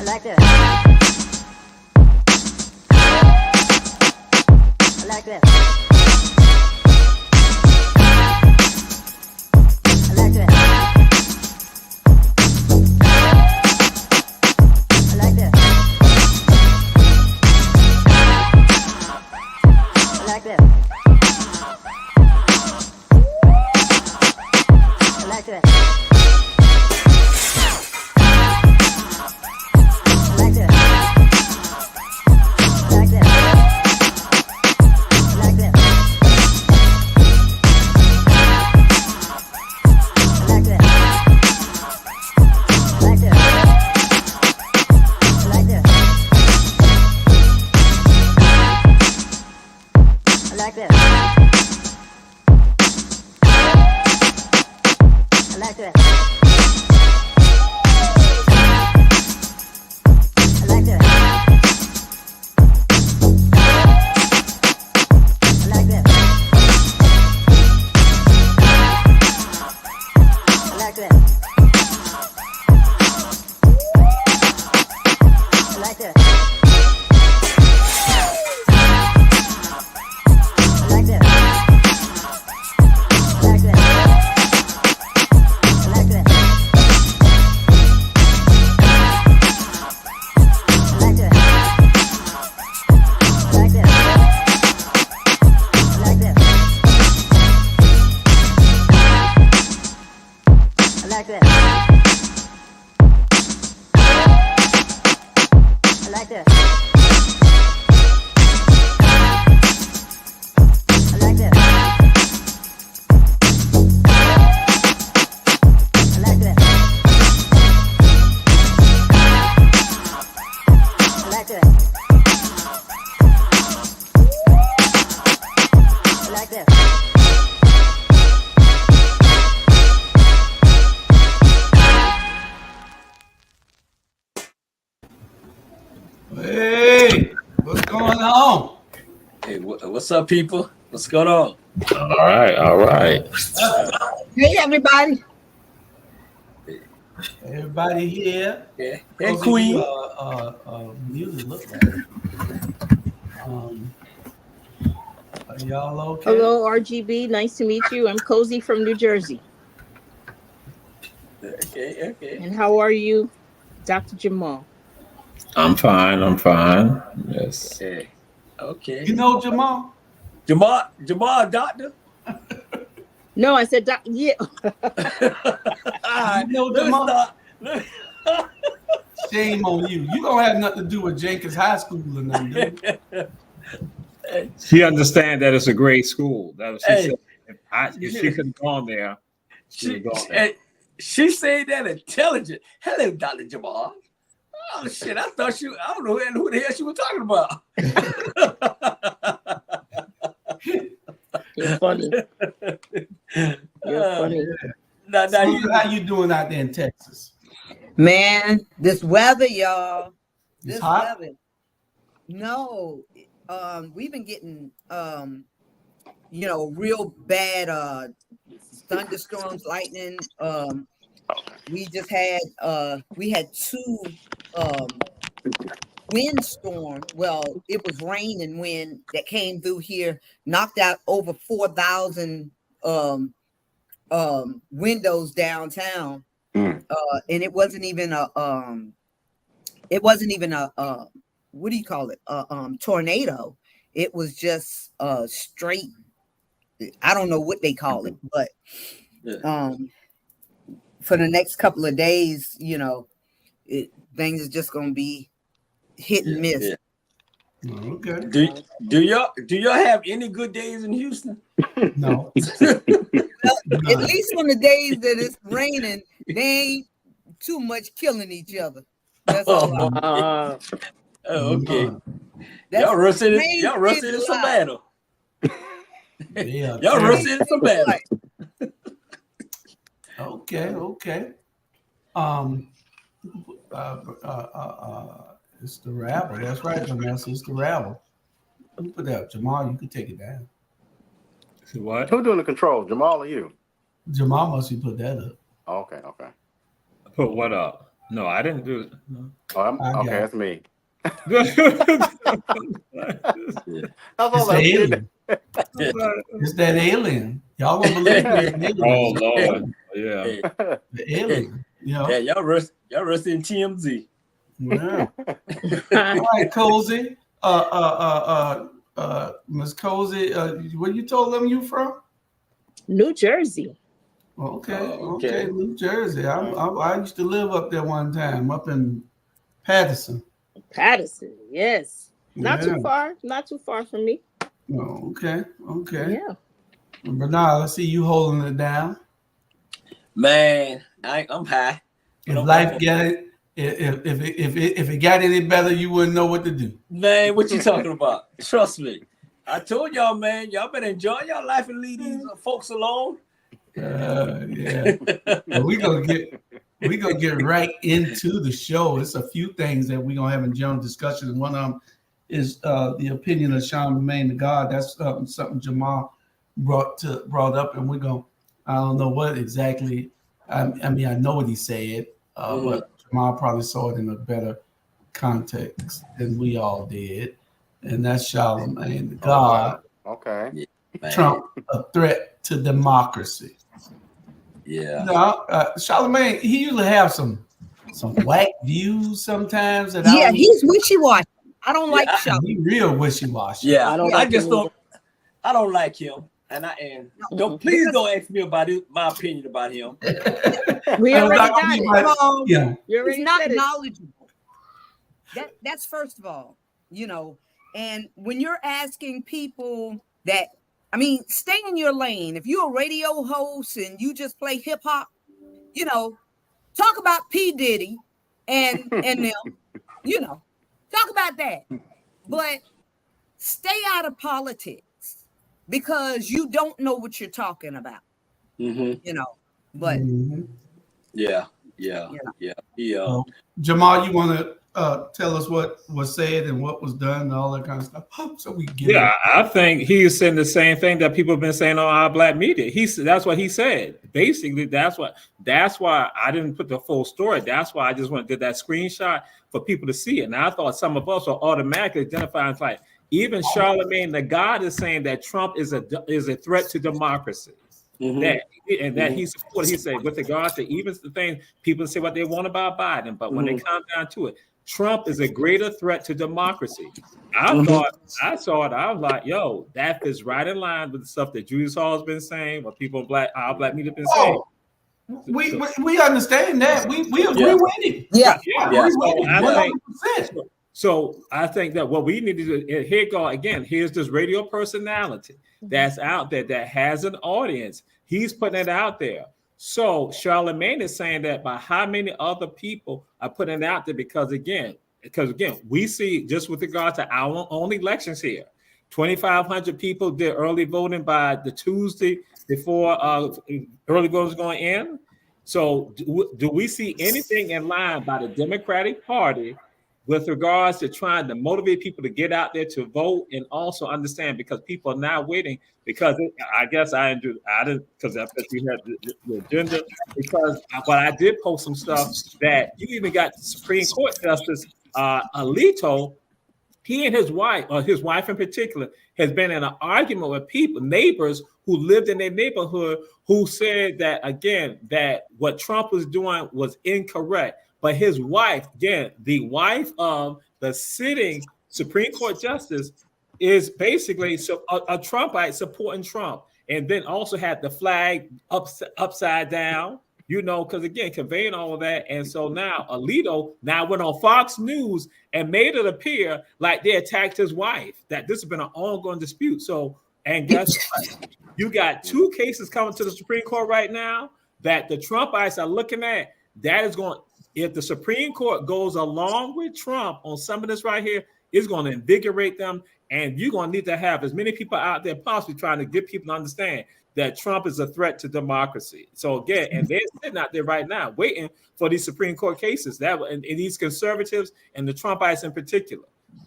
like that. I like that. I like that. I like that. I like that. I like that. Hey, what's going on? Hey, what's up, people? What's going on? All right. Hey, everybody. Everybody here. Yeah. Hey, Queen. Music look like. Are y'all okay? Hello, RGB. Nice to meet you. I'm Cozy from New Jersey. Okay. And how are you, Dr. Jamal? I'm fine. Yes. Okay. You know Jamal? Jamal, doctor? No, I said, yeah. You know Jamal? Shame on you. You don't have nothing to do with Jenkins High School or nothing, do you? She understands that it's a great school. That was she said. If she could have gone there, she would have gone there. She said that intelligent. Hello, Dr. Jamal. Oh shit! I don't know who the hell she was talking about. You're funny. You're funny. How you doing out there in Texas? Man, this weather, y'all. It's hot? weather. No, we've been getting real bad thunderstorms, lightning. We just had two windstorm. Well, it was rain and wind that came through here, knocked out over 4,000 windows downtown. And it wasn't even a what do you call it? Tornado. It was just straight. I don't know what they call it, but for the next couple of days, things is just gonna be hit and miss. Yeah. Okay. Do y'all have any good days in Houston? No. Well, at least on the days that it's raining, they ain't too much killing each other. That's all. Okay. Y'all rusted in some battle. Yeah. Y'all rusted in some battle. Okay. It's the Rabble. That's right, Vanessa. It's the Rabble. Who put that up? Jamal, you can take it down. What? Who doing the control, Jamal or you? Jamal must have put that up. Okay. Put what up? No, I didn't do it. No. Oh, I okay, got that's me. Yeah. That's It's all I did. alien. It's that alien. Y'all gonna believe it's an Oh alien. Lord, yeah. Hey, The alien. You know? yeah, y'all rest in TMZ. Yeah. All right, Cozy. Miss Cozy, where you told them you from? New Jersey. Okay, Okay. New Jersey. I used to live up there one time, up in Patterson. Patterson, yes. Not Yeah. too far from me. Oh, okay. Yeah. Bernard, let's see you holding it down. Man, I'm high. If life get it, if it got any better, you wouldn't know what to do. Man, what you talking about? Trust me. I told y'all, man, y'all better enjoy your life and leave these folks alone. Yeah. But we gonna get right into the show. There's a few things that we're gonna have in general discussion, and one of them is the opinion of Charlemagne the God. That's something Jamal brought up, and we're gonna. I don't know what exactly. I mean, I know what he said, but Jamal probably saw it in a better context than we all did, and that's Charlemagne the God. Oh, wow. Okay. Man. Trump a threat to democracy. Yeah. No, Charlemagne, he usually have some whack views sometimes. That Yeah, he's wishy-washy. I don't like Yeah, Charlemagne. He real wishy-washy. Yeah, I don't I like just him don't. I don't like him, and please don't ask me about my opinion about him. We I was already like, got it. yeah. You He's already not said it. knowledgeable. That's first of all, and when you're asking people that, I mean, stay in your lane. If you're a radio host and you just play hip hop, talk about P. Diddy and them, talk about that. But stay out of politics because you don't know what you're talking about. But Yeah. Jamal, you want to tell us what was said and what was done and all that kind of stuff, so we get Yeah, I think he's saying the same thing that people have been saying on our black media. That's what he said. Basically, that's why I didn't put the full story. That's why I just went and did that screenshot for people to see it. And I thought some of us are automatically identifying as like, even Charlemagne the God is saying that Trump is a threat to democracy. That he supported. He said with regard to even the thing people say what they want about Biden, but when it comes down to it, Trump is a greater threat to democracy. I saw it. I was like, yo, that is right in line with the stuff that Julius Hall has been saying, what people our black media have been saying. We understand that. We agree with him. yeah. So I think that what we need to do here's this radio personality that's out there that has an audience. He's putting it out there. So Charlemagne is saying that by how many other people are putting it out there because again, we see just with regard to our own elections here, 2,500 people did early voting by the Tuesday before early voting is going in. So do we see anything in line by the Democratic Party with regards to trying to motivate people to get out there to vote and also understand because people are now waiting because I guess I didn't because I bet you had the agenda because but I did post some stuff that you even got Supreme Court Justice Alito. He and his wife in particular, has been in an argument with neighbors who lived in their neighborhood who said that, again, that what Trump was doing was incorrect. But his wife, again, the wife of the sitting Supreme Court Justice is basically a Trumpite supporting Trump. And then also had the flag upside down, because again, conveying all of that. And so now Alito went on Fox News and made it appear like they attacked his wife, that this has been an ongoing dispute. So, and guess what? You got two cases coming to the Supreme Court right now that the Trumpites are looking at. That is going, if the Supreme Court goes along with Trump on some of this right here, it's going to invigorate them. And you're going to need to have as many people out there possibly trying to get people to understand that Trump is a threat to democracy. So again, and they're sitting out there right now waiting for these Supreme Court cases and these conservatives and the Trumpites in particular,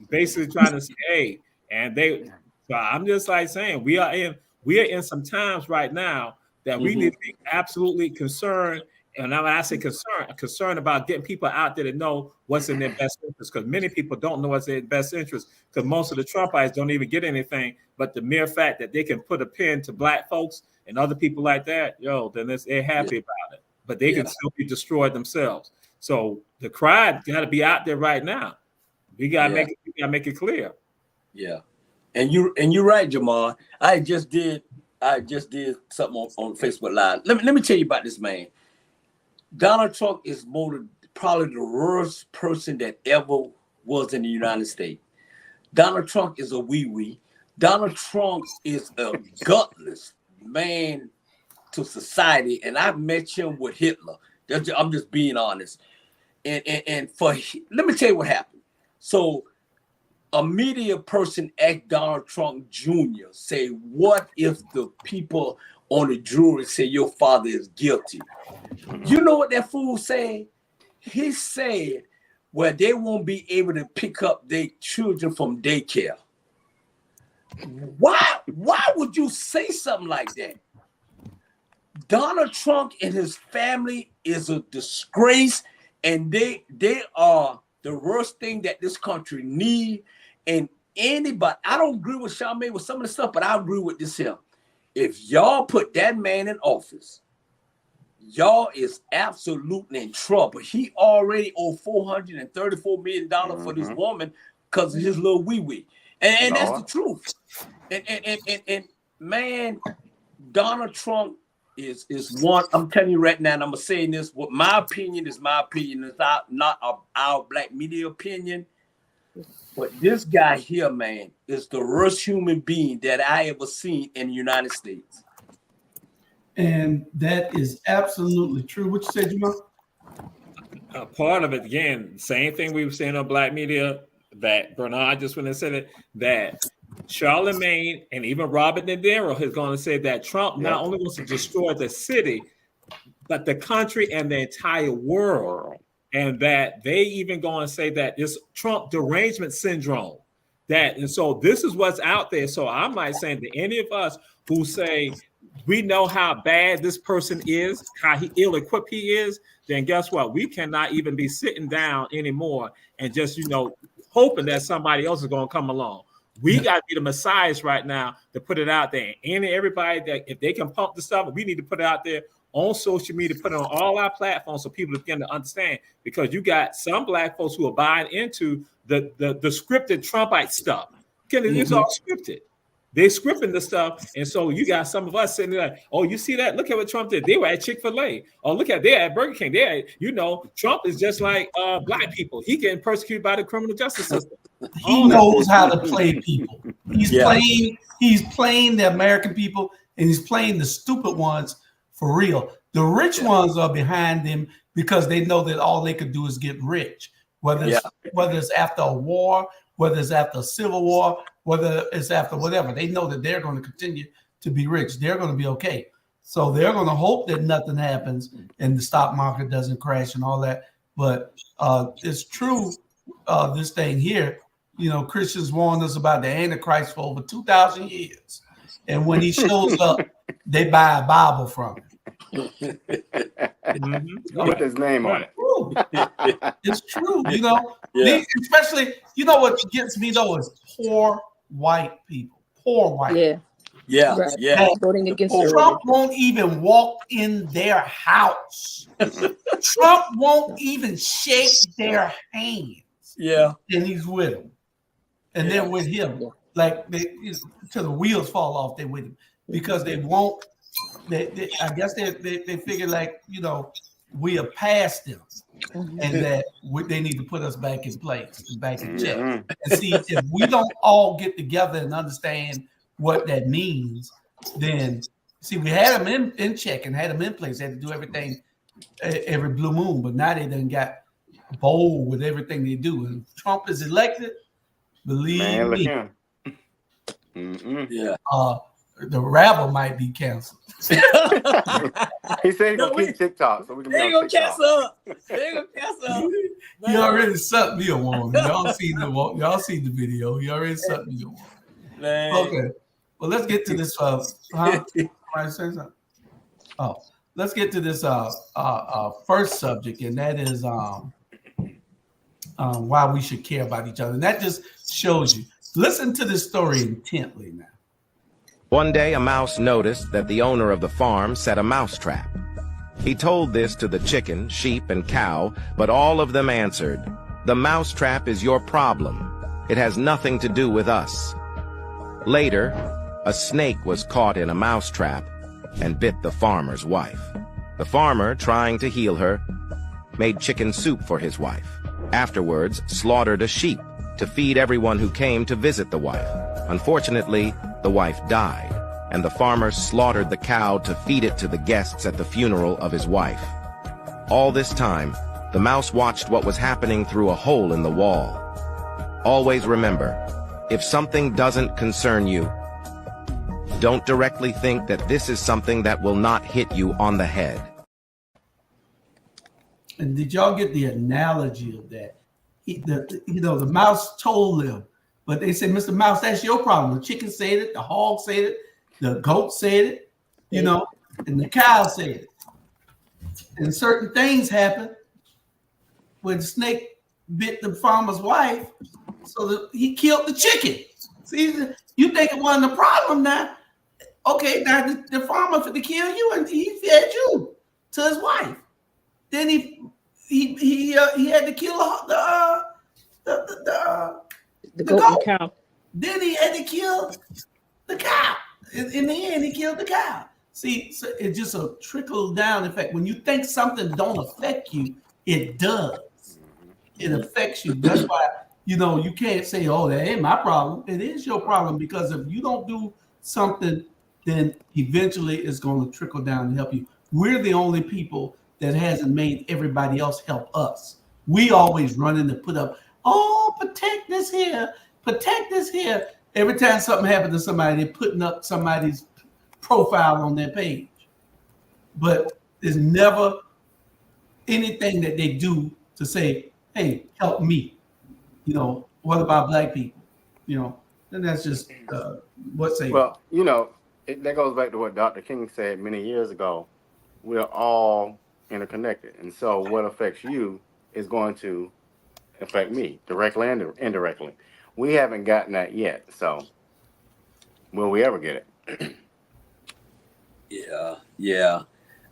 basically trying to say, hey, and so I'm just like saying we are in some times right now that we need to be absolutely concerned And now when I say concern about getting people out there to know what's in their best interest, because many people don't know what's in their best interest, because most of the Trumpites don't even get anything but the mere fact that they can put a pin to black folks and other people like that, then they're happy about it. But they can still be destroyed themselves. So the cry got to be out there right now. We gotta make it clear. Yeah, and you're right, Jamal. I just did something on Facebook Live. Let me tell you about this man. Donald Trump is probably the worst person that ever was in the United States. Donald Trump is a wee-wee. Donald Trump is a gutless man to society, and I met him with Hitler. I'm just being honest. And let me tell you what happened. So a media person asked Donald Trump Jr., say, what if the people on the jury say your father is guilty? You know what that fool said? He said, well, they won't be able to pick up their children from daycare. Why would you say something like that? Donald Trump and his family is a disgrace, and they are the worst thing that this country needs. And anybody, I don't agree with Charmaine with some of the stuff, but I agree with this here. If y'all put that man in office, y'all is absolutely in trouble. He already owed $434 million for this woman because of his little wee-wee. And that's the truth. And man, Donald Trump is one. I'm telling you right now, and I'm gonna say this. What my opinion is, my opinion is not our black media opinion. But this guy here, man, is the worst human being that I ever seen in the United States. And that is absolutely true. What you said, Jamal? Part of it, again, same thing we were saying on black media, that Bernard just went and said it, that Charlemagne and even Robert De Niro is going to say that Trump not only wants to destroy the city, but the country and the entire world. And that they even going to say that it's Trump derangement syndrome. And so this is what's out there. So I might say to any of us who say we know how bad this person is, how ill-equipped he is, then guess what? We cannot even be sitting down anymore and just, hoping that somebody else is going to come along. We got to be the messiahs right now to put it out there. And everybody that if they can pump the stuff, we need to put it out there on social media, put it on all our platforms so people begin to understand, because you got some black folks who are buying into the scripted Trumpite stuff. It's all scripted. They're scripting the stuff. And so you got some of us sitting there like, oh, you see that? Look at what Trump did. They were at Chick-fil-A. Oh, look at they're at Burger King. Trump is just like black people. He getting persecuted by the criminal justice system. He knows how to play people. He's playing the American people, and he's playing the stupid ones for real. The rich ones are behind him because they know that all they could do is get rich. Whether it's after a war, whether it's after a civil war, whether it's after whatever, they know that they're going to continue to be rich. They're going to be okay. So they're going to hope that nothing happens and the stock market doesn't crash and all that. But it's true, this thing here, Christians warned us about the Antichrist for over 2,000 years. And when he shows up, they buy a Bible from him. Put his name on it. It's true, especially, what gets me though is poor white people. Poor white. Voting against Trump won't even walk in their house. Trump won't even shake their hands. Yeah. And he's with them. And they're with him. Like till the wheels fall off, they're with him. Because they won't. I guess they figure we are past them, and that they need to put us back in place and back in check. And see, if we don't all get together and understand what that means, then we had them in check and had them in place. They had to do everything every blue moon, but now they done got bold with everything they do. And if Trump is elected, believe me. The Rabble might be canceled. He said he's gonna keep TikTok, so we can be on TikTok. They gonna cancel. He already sucked me a woman. Y'all seen the video. He already sucked me a woman. Okay. Well, let's get to this. Somebody say something? Oh, let's get to this first subject, and that is why we should care about each other. And that just shows you. Listen to this story intently now. One day, a mouse noticed that the owner of the farm set a mouse trap. He told this to the chicken, sheep, and cow, but all of them answered, "The mouse trap is your problem. It has nothing to do with us." Later, a snake was caught in a mouse trap and bit the farmer's wife. The farmer, trying to heal her, made chicken soup for his wife. Afterwards, slaughtered a sheep to feed everyone who came to visit the wife. Unfortunately, the wife died, and the farmer slaughtered the cow to feed it to the guests at the funeral of his wife. All this time, the mouse watched what was happening through a hole in the wall. Always remember, if something doesn't concern you, don't directly think that this is something that will not hit you on the head. And did y'all get the analogy of that? The mouse told them, but they said, "Mr. Mouse, that's your problem." The chicken said it, the hog said it, the goat said it, and the cow said it. And certain things happen when the snake bit the farmer's wife, so that he killed the chicken. See, you think it wasn't a problem now? Okay, now the farmer for to kill you, and he fed you to his wife. Then he had to kill the goat and cow. Then he had to kill the cow. In the end, he killed the cow. See, so it's just a trickle down effect. When you think something don't affect you, it does. It affects you. That's why you can't say, "Oh, that ain't my problem." It is your problem, because if you don't do something, then eventually it's going to trickle down and help you. We're the only people that hasn't made everybody else help us. We always running to put up, "Oh, protect this here, protect this here." Every time something happens to somebody, they're putting up somebody's profile on their page. But there's never anything that they do to say, "Hey, help me." What about black people? And that's just what's say. Well, that goes back to what Dr. King said many years ago. We're all interconnected, and so what affects you is going to affect me directly and indirectly. We haven't gotten that yet, so will we ever get it? Yeah.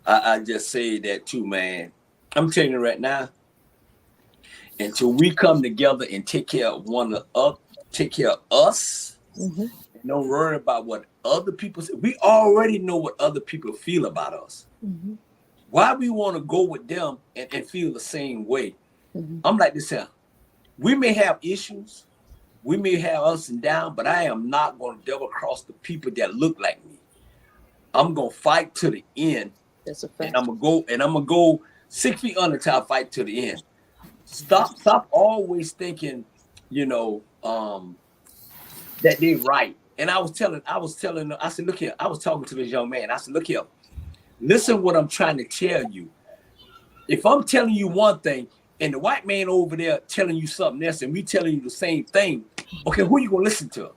I just say that too, man. I'm telling you right now, until we come together and take care of take care of us, and don't worry about what other people say. We already know what other people feel about us. Why we want to go with them and feel the same way? I'm like this here. We may have issues, we may have ups and downs, but I am not going to double cross the people that look like me. I'm gonna fight to the end. That's a fact. And I'm gonna go 6 feet under till I fight to the end. Stop always thinking, that they right. And I was telling, I said, look here, I was talking to this young man. I said, look here, listen what I'm trying to tell you. If I'm telling you one thing and the white man over there telling you something else and we telling you the same thing, okay, who you gonna listen to?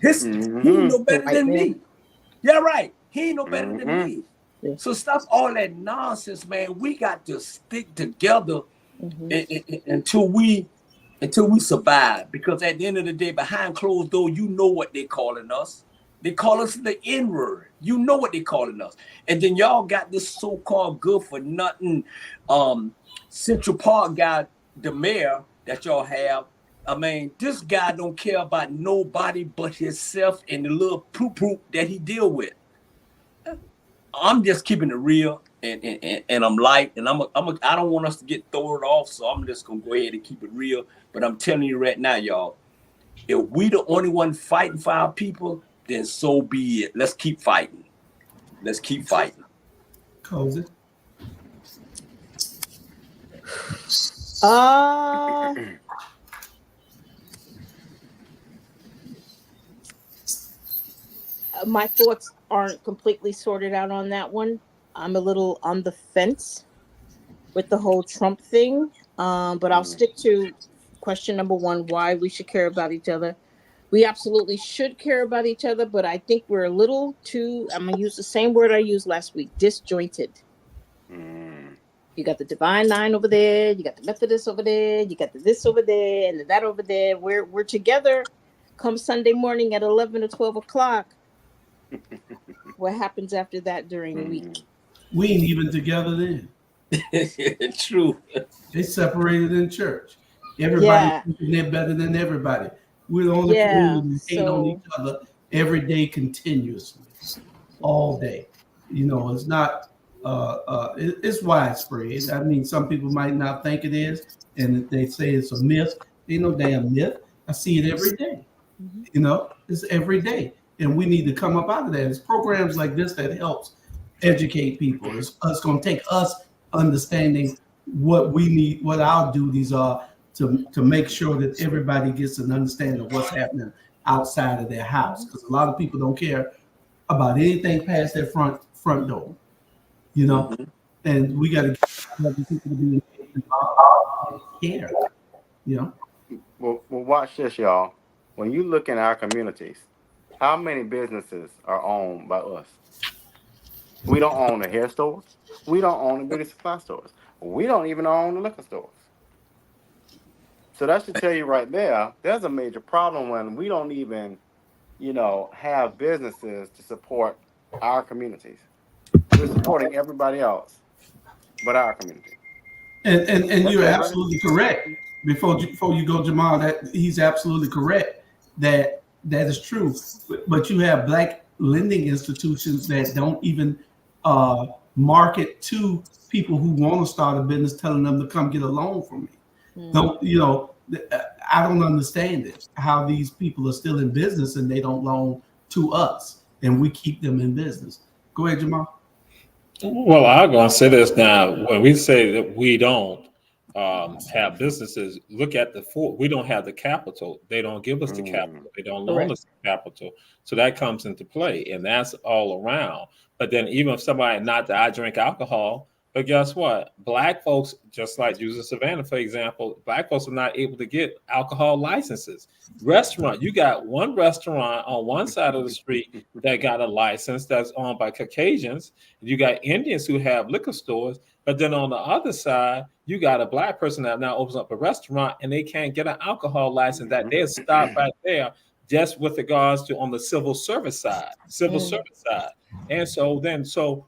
He ain't no better than me. Yeah, right. He ain't no better than me. Yeah. So stop all that nonsense, man. We got to stick together until we survive. Because at the end of the day, behind closed doors, you know what they calling us. They call us the N-word. You know what they calling us. And then y'all got this so-called good for nothing Central Park guy, the mayor that y'all have. I mean, this guy don't care about nobody but himself and the little poop that he deal with. I'm just keeping it real, and I'm light, and I don't want us to get thrown off, so I'm just gonna go ahead and keep it real. But I'm telling you right now, y'all, if we the only one fighting for our people, then so be it. Let's keep fighting. Let's keep fighting. Cozy. My thoughts aren't completely sorted out on that one. I'm a little on the fence with the whole Trump thing, but I'll stick to question number one, why we should care about each other. We absolutely should care about each other, but I think we're a little too, I'm going to use the same word I used last week, disjointed. You got the Divine Nine over there. You got the Methodist over there. You got the this over there and the that over there. We're together come Sunday morning at 11 or 12 o'clock. What happens after that during the week? We ain't even together then. True. They separated in church. Everybody thinking they're better than everybody. We're the only community that hate on each other every day continuously, all day. You know, it's not. It's widespread. I mean, some people might not think it is, and they say it's a myth. Ain't no damn myth. I see it every day. You know, it's every day, and we need to come up out of that. It's programs like this that helps educate people. It's going to take us understanding what we need, what our duties are to make sure that everybody gets an understanding of what's happening outside of their house. Because a lot of people don't care about anything past their front door, you know. And we got to get other people to be involved, care, you know. Well, watch this, y'all. When you look in our communities, how many businesses are owned by us? We don't own the hair stores. We don't own the beauty supply stores. We don't even own the liquor stores. So that should tell you right there, there's a major problem when we don't even, you know, have businesses to support our communities. We're supporting everybody else but our community. And you're absolutely correct. Before you go, Jamal, that he's absolutely correct. That is true. But you have black lending institutions that don't even market to people who want to start a business, telling them to come get a loan from me. Don't, you know, I don't understand it, how these people are still in business and they don't loan to us and we keep them in business. Go ahead, Jamal. Well, I'm going to say this now. When we say that we don't have businesses, look at we don't have the capital. They don't give us the capital. They don't loan us the capital. So that comes into play, and that's all around. But then even if somebody, not that I drink alcohol, but guess what? Black folks, just like using Savannah, for example, black folks are not able to get alcohol licenses. Restaurant, you got one restaurant on one side of the street that got a license that's owned by Caucasians. You got Indians who have liquor stores, but then on the other side, you got a black person that now opens up a restaurant and they can't get an alcohol license. That they'll stop right there, just with regards to on the civil service side. And so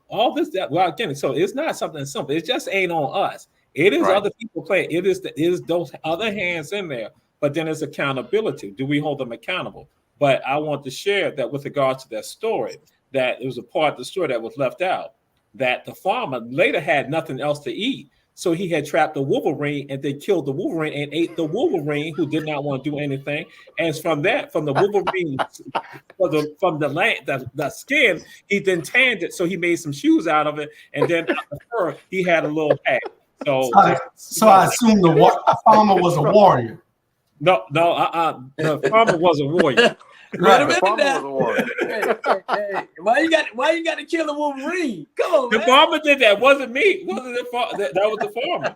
all this, so it's not something simple. It just ain't on us. It is other people playing. It is those other hands in there, but then it's accountability. Do we hold them accountable? But I want to share that with regards to that story, that it was a part of the story that was left out, that the farmer later had nothing else to eat. So he had trapped the Wolverine and they killed the Wolverine and ate the Wolverine, who did not want to do anything. And from the Wolverine, from the land, the skin, he then tanned it. So he made some shoes out of it. And then out the fur, he had a little hat. So I assume the farmer was a warrior. No, the farmer was a warrior. Wait a minute now. Hey, why you got to kill the Wolverine? Come on, the man. farmer did that. Wasn't me. Wasn't the that was the farmer.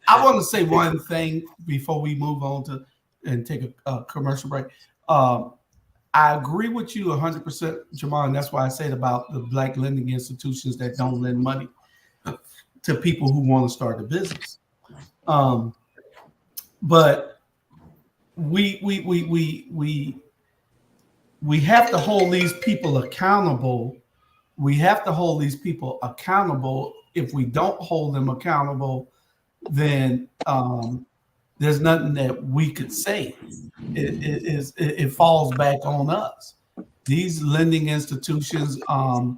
I want to say one thing before we move on and take a commercial break. I agree with you 100%, Jamal, and that's why I said about the black lending institutions that don't lend money to people who want to start a business. But we have to hold these people accountable. We have to hold these people accountable. If we don't hold them accountable, then there's nothing that we could say. It falls back on us. These lending institutions, and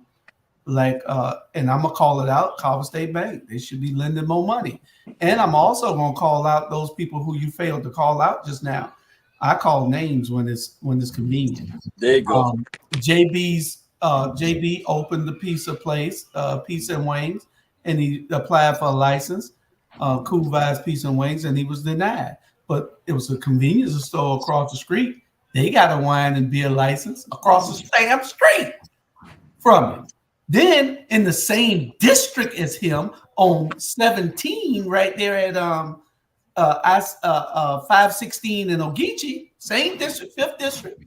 I'm gonna call it out, Carver State Bank. They should be lending more money. And I'm also gonna call out those people who you failed to call out just now. I call names when it's convenient. There you go. JB opened the pizza place, Pizza and Wings, and he applied for a license, Cool Vibes Pizza and Wings, and he was denied. But it was a convenience store across the street. They got a wine and beer license across the damn street from him. Then in the same district as him on 17, right there at 516 in Ogeechee, same district, 5th district.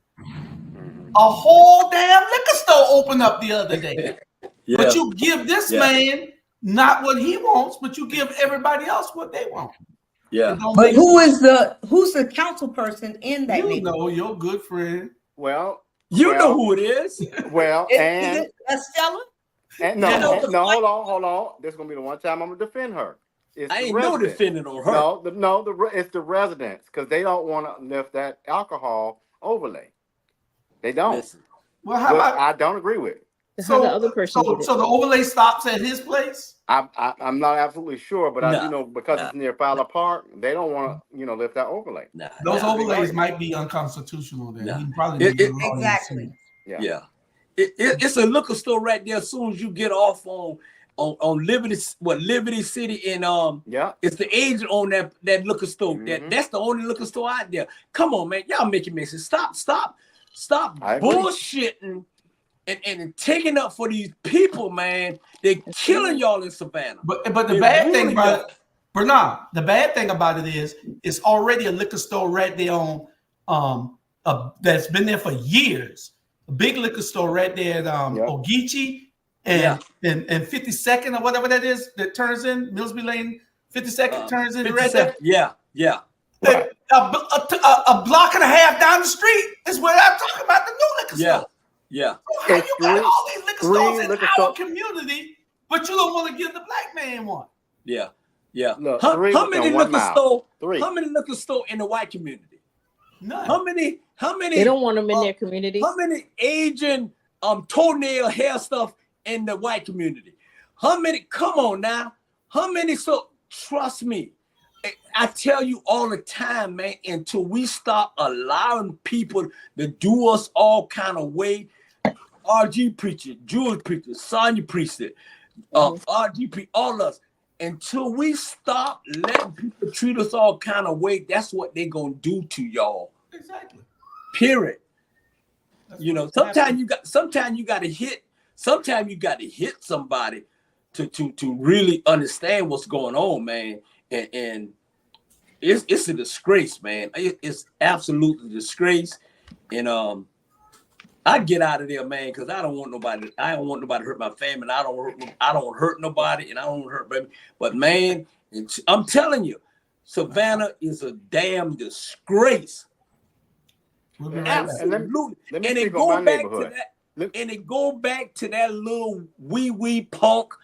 A whole damn liquor store opened up the other day. Yeah. But you give this man not what he wants, but you give everybody else what they want. Yeah. But who's the council person in that You neighborhood? know, your good friend. Well, You know who it is. Well, Is and it Estella? And no, You know, no, hold on. This is gonna be the one time I'm gonna defend her. It's I the ain't no residents. defending on her. It's the residents because they don't want to lift that alcohol overlay. They don't. Listen, Well, how Which about I don't agree with. How the other person did it. so the overlay stops at his place? I'm not absolutely sure, but I do know because nah. it's near Fowler Park, they don't want to lift that overlay. nah, Those nah, overlays right. might be unconstitutional. Then Nah. he probably It- needs it- a lawyer to Exactly. see. Yeah. It's a liquor store right there. As soon as you get off on Liberty City and Yeah. it's the agent on that liquor store. Mhm. That's the only liquor store out there. Come on, man. Y'all making me say stop I agree. bullshitting and taking up for these people, man. They're killing y'all in Savannah. But the They bad really thing about don't. it, Bernard, the bad thing about it is it's already a liquor store right there on that's been there for years. A big liquor store right there at Ogeechee and 52nd or whatever that is that turns in Millsby Lane. 52nd turns in right there. Yeah. Right. A block and a half down the street is where I'm talking about the new liquor store. Yeah. How It's you got all these liquor stores in liquor our stores. community, but you don't want to give the black man one? Yeah. Look, How three many within 1 liquor mile. store? Three. How many liquor store in the white community? None. How many? They don't want them in their communities. How many Asian toenail hair stuff in the white community? How many? Come on now. How many? So trust me, I tell you all the time, man. Until we stop allowing people to do us all kind of way, RG preacher, Jewish preacher, Sonya preacher, RGP, all us. Until we stop letting people treat us all kind of way, that's what they're gonna do to y'all. Exactly. Period. That's You know, what's sometimes happening. you got to hit somebody to really understand what's going on, man. And it's a disgrace, man. It's absolutely a disgrace. And I get out of there, man, because I don't want nobody to hurt my family. I don't hurt nobody, and I don't hurt baby. But man, I'm telling you, Savannah is a damn disgrace. We'll be right back. Absolutely. Let me And it speak on go my back neighborhood. to that. And it go back to that little wee punk,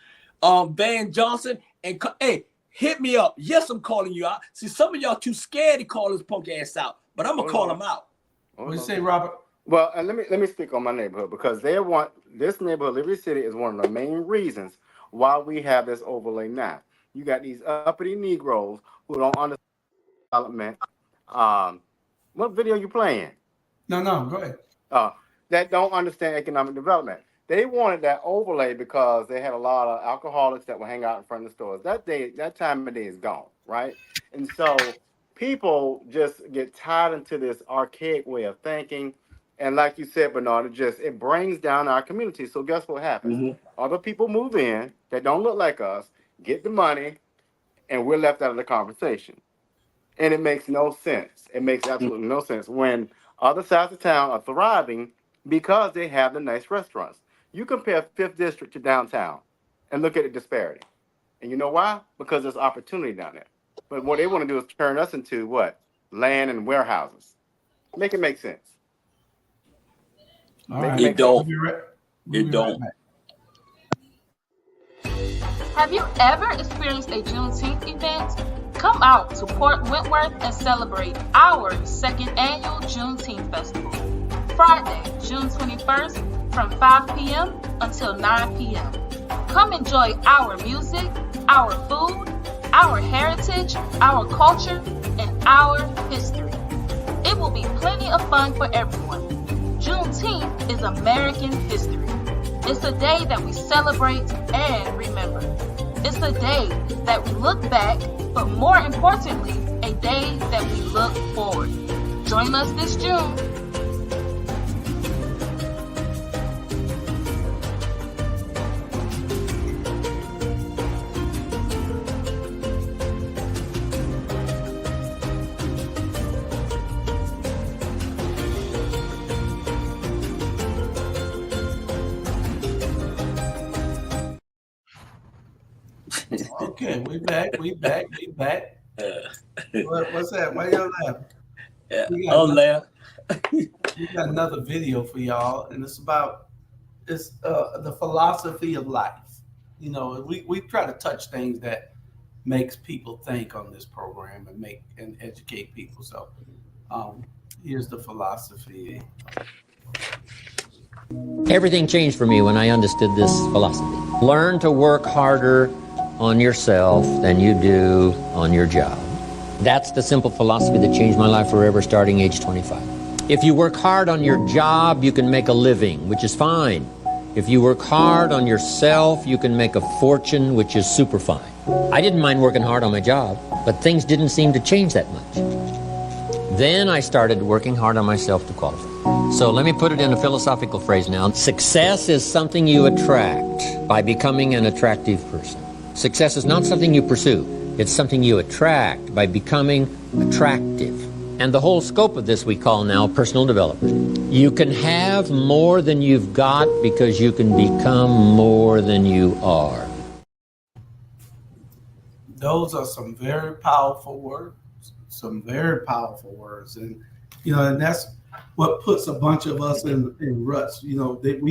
Van Johnson. And hey, hit me up. Yes, I'm calling you out. See, some of y'all too scared to call this punk ass out, but I'm gonna call him out. What you say, Robert? Well, and let me speak on my neighborhood because this neighborhood, Liberty City, is one of the main reasons why we have this overlay now. You got these uppity Negroes who don't understand development. What video you playing? No, go ahead. That don't understand economic development. They wanted that overlay because they had a lot of alcoholics that would hang out in front of the stores. That time of day is gone, right? And so people just get tied into this archaic way of thinking. And like you said, Bernard, it brings down our community. So guess what happens? Other people move in that don't look like us, get the money, and we're left out of the conversation. And it makes no sense. It makes absolutely no sense when other sides of town are thriving because they have the nice restaurants. You compare 5th District to downtown and look at the disparity. And you know why? Because there's opportunity down there. But what they want to do is turn us into what? Land and warehouses. Make it make sense. All right. It don't. We'll It be don't. back. Have you ever experienced a Juneteenth event? Come out to Port Wentworth and celebrate our 2nd annual Juneteenth Festival. Friday, June 21st from 5 p.m. until 9 p.m. Come enjoy our music, our food, our heritage, our culture, and our history. It will be plenty of fun for everyone. Juneteenth is American history. It's a day that we celebrate and remember. It's a day that we look back, but more importantly, a day that we look forward. Join us this June. Okay, we back. What's that? Why y'all laughing? We got another video for y'all, and it's about the philosophy of life. You know, we try to touch things that makes people think on this program and educate people. So here's the philosophy. Everything changed for me when I understood this philosophy. Learn to work harder on yourself than you do on your job. That's the simple philosophy that changed my life forever starting age 25. If you work hard on your job, you can make a living, which is fine. If you work hard on yourself, you can make a fortune, which is super fine. I didn't mind working hard on my job, but things didn't seem to change that much. Then I started working hard on myself to qualify. So let me put it in a philosophical phrase now. Success is something you attract by becoming an attractive person. Success is not something you pursue. It's something you attract by becoming attractive. And the whole scope of this we call now personal development. You can have more than you've got because you can become more than you are. Those are some very powerful words. And you know, and that's what puts a bunch of us in ruts. You know, that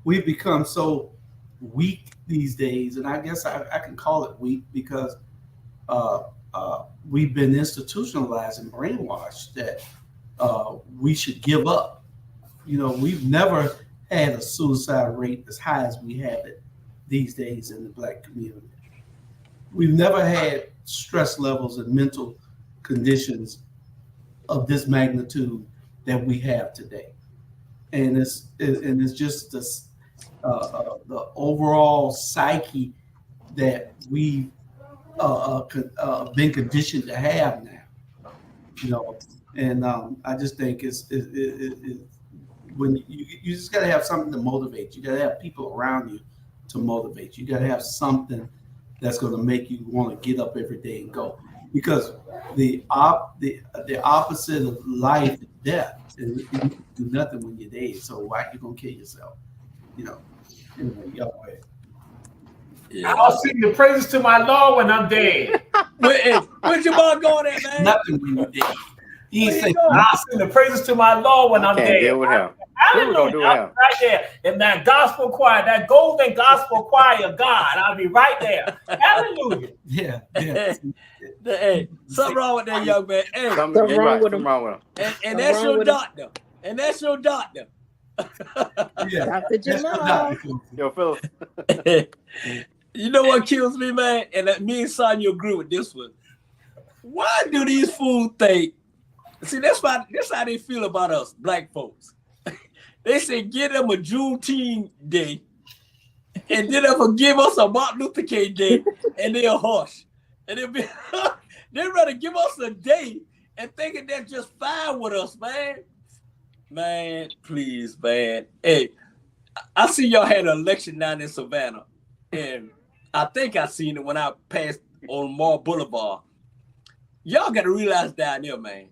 we've become so weak these days, and I guess I can call it weak because we've been institutionalized and brainwashed that we should give up. You know, we've never had a suicide rate as high as we have it these days in the Black community. We've never had stress levels and mental conditions of this magnitude that we have today, and it's just this, the overall psyche that we've been conditioned to have now, you know. And I just think it's when you just got to have something to motivate you. You got to have people around you to motivate you. You got to have something that's going to make you want to get up every day and go. Because the opposite of life is death. And you do nothing when you're dead. So why are you gonna kill yourself? You know. Anyway, y'all go ahead. Yeah. I'll sing the praises to my Lord when I'm dead. Where's your ball going at, man? Nothing when you're dead. He ain't saying I'll sing the praises to my Lord when I'm dead. Deal with him. Hallelujah. I'll be right there in that gospel choir, that golden gospel choir of God. I'll be right there. Hallelujah. Yeah. Hey, something wrong with that young man. Hey, Something wrong with him. And that's your doctor. And that's your doctor. Yeah. Dr. Jamal. Yo, Phil. You know what kills me, man? And me and Sonya agree with this one. Why do these fools think? See, that's how they feel about us, Black folks. They say give them a Juneteenth day, and then they'll give us a Martin Luther King day, and they'll hush. And they'd rather give us a day and thinking that's just fine with us, man. Man, please, man. Hey, I see y'all had an election down in Savannah, and I think I seen it when I passed on Mall Boulevard. Y'all got to realize down there, man,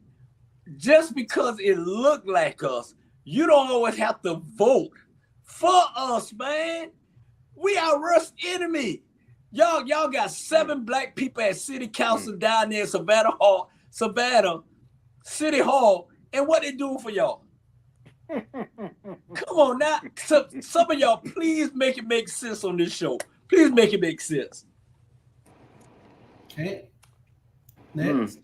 just because it looked like us, you don't always have to vote for us, man. We our worst enemy. Y'all got 7 Black people at City Council down there in Savannah City Hall, and what they doing for y'all? Come on now. Some of y'all, please make it make sense on this show. Please make it make sense. Okay. Next.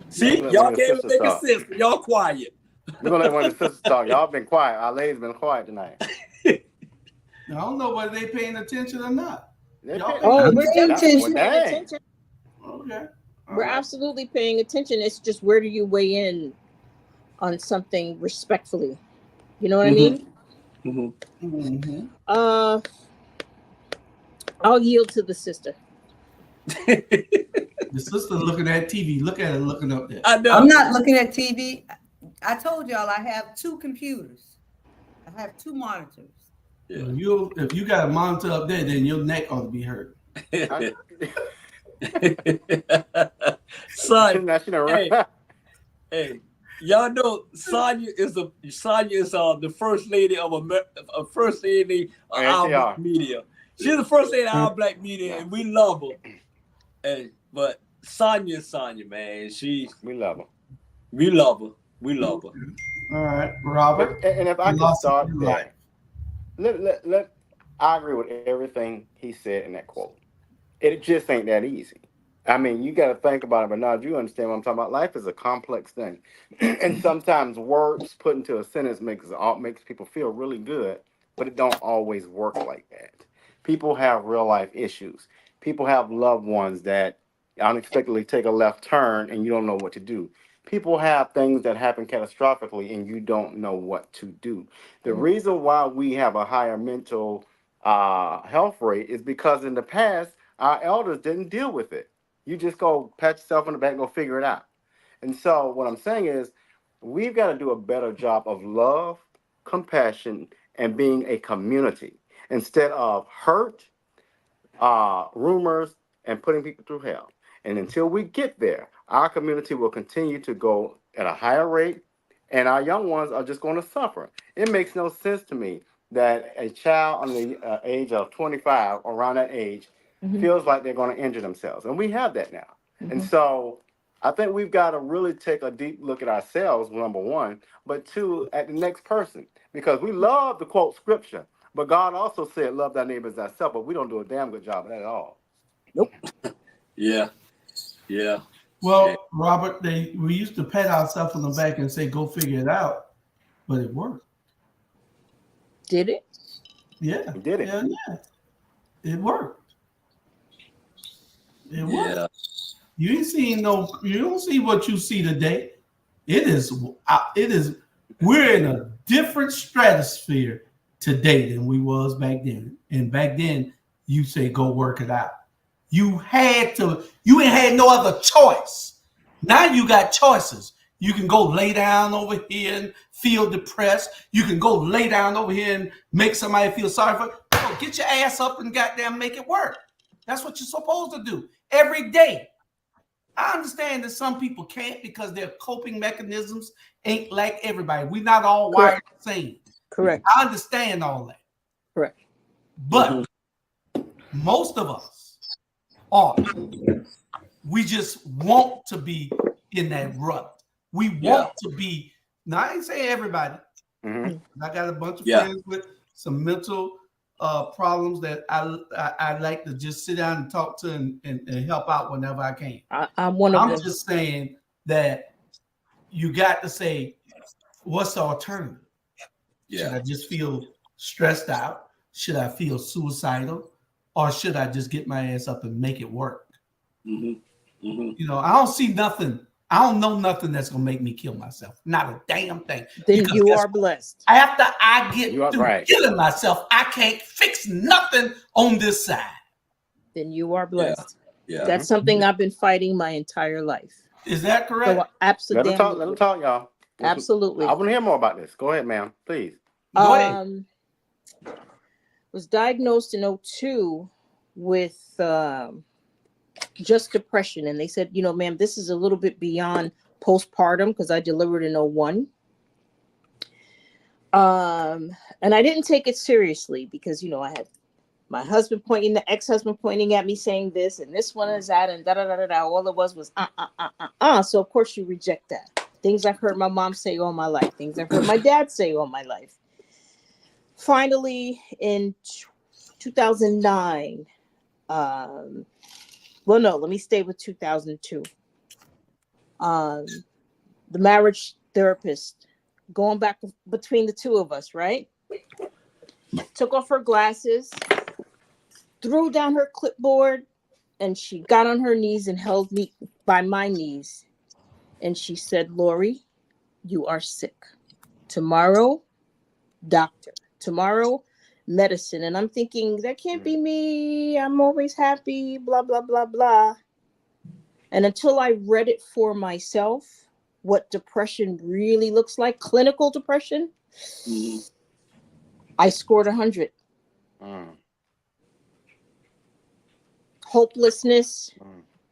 See, y'all can't make a sense. Y'all quiet. We're gonna let one of the sisters talk. Y'all been quiet. Our ladies been quiet tonight. I don't know whether they paying attention or not. We're paying attention. Okay. We're absolutely paying attention. It's just where do you weigh in on something respectfully? You know what I mean? Mm-hmm. I'll yield to the sister. The sister looking at TV. Look at her looking up there. I'm not looking at TV. I told y'all I have 2 computers. I have 2 monitors. Yeah. If you got a monitor up there, then your neck ought to be hurt. Son, hey, Y'all know Sonya is the first lady of first lady of our black media. She's the first lady of our black media, and we love her. But Sonya, man, we love her. We love her. We love her. All right, Robert. And if I could start there, I agree with everything he said in that quote. It just ain't that easy. I mean, you got to think about it, but now you understand what I'm talking about. Life is a complex thing, and sometimes words put into a sentence makes people feel really good, but it don't always work like that. People have real life issues. People have loved ones that unexpectedly take a left turn, and you don't know what to do. People have things that happen catastrophically, and you don't know what to do. The reason why we have a higher mental health rate is because in the past, our elders didn't deal with it. You just go pat yourself on the back and go figure it out. And so what I'm saying is we've got to do a better job of love, compassion, and being a community instead of hurt, rumors, and putting people through hell. And until we get there, our community will continue to go at a higher rate, and our young ones are just going to suffer. It makes no sense to me that a child under the age of 25, around that age, feels like they're going to injure themselves. And we have that now. And so I think we've got to really take a deep look at ourselves, number one, but two, at the next person. Because we love to quote scripture, but God also said, love thy neighbor as thyself, but we don't do a damn good job of that at all. Nope. Yeah. Well, Robert, we used to pat ourselves on the back and say, go figure it out, but it worked. Did it? Yeah. It did it. Yeah. It worked. It worked. Yeah. You don't see what you see today. It is, we're in a different stratosphere today than we was back then. And back then, you say, go work it out. You ain't had no other choice. Now you got choices. You can go lay down over here and feel depressed. You can go lay down over here and make somebody feel sorry for you. So get your ass up and goddamn make it work. That's what you're supposed to do every day. I understand that some people can't because their coping mechanisms ain't like everybody. We're not all wired the same. Correct. I understand all that. Correct. But most of us we just want to be in that rut. We want to be. Now I ain't saying everybody. I got a bunch of friends with some mental problems that I like to just sit down and talk to and help out whenever I can. I'm one of them. I'm just saying that you got to say, what's the alternative? Should I just feel stressed out? Should I feel suicidal? Or should I just get my ass up and make it work? You know, I don't see nothing. I don't know nothing that's going to make me kill myself. Not a damn thing. Then you are blessed. After I get through killing myself, I can't fix nothing on this side. Then you are blessed. Yeah. That's something I've been fighting my entire life. Is that correct? So, absolutely. Let them talk, y'all. Absolutely. I want to hear more about this. Go ahead, ma'am. Please. Go ahead. Was diagnosed in 2002 with just depression. And they said, you know, ma'am, this is a little bit beyond postpartum because I delivered in 2001. And I didn't take it seriously because, you know, I had my husband the ex-husband pointing at me saying this and this one is that and da-da-da-da-da. All it was So, of course, you reject that. Things I've heard my mom say all my life. Things I've heard my dad say all my life. Finally, in 2009, well, no, let me stay with 2002. The marriage therapist, going back between the two of us, right? Took off her glasses, threw down her clipboard, and she got on her knees and held me by my knees. And she said, Lori, you are sick. Tomorrow, doctor. Tomorrow, medicine. And I'm thinking, that can't be me. I'm always happy, blah, blah, blah, blah. And until I read it for myself, what depression really looks like, clinical depression, I scored 100. Hopelessness,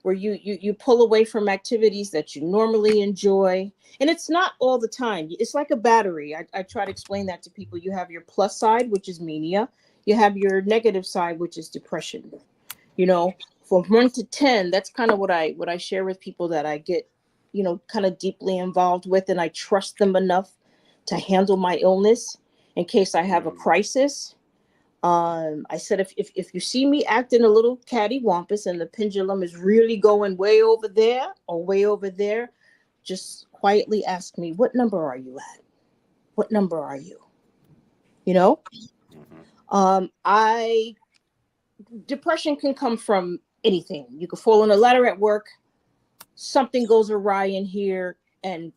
where you pull away from activities that you normally enjoy. And it's not all the time. It's like a battery. I try to explain that to people. You have your plus side, which is mania. You have your negative side, which is depression. You know, from 1 to 10, that's kind of what I share with people that I get, you know, kind of deeply involved with, and I trust them enough to handle my illness in case I have a crisis. I said, if you see me acting a little cattywampus and the pendulum is really going way over there or way over there, just quietly ask me, what number are you at? What number are you? You know, depression can come from anything. You could fall on a ladder at work, something goes awry in here, and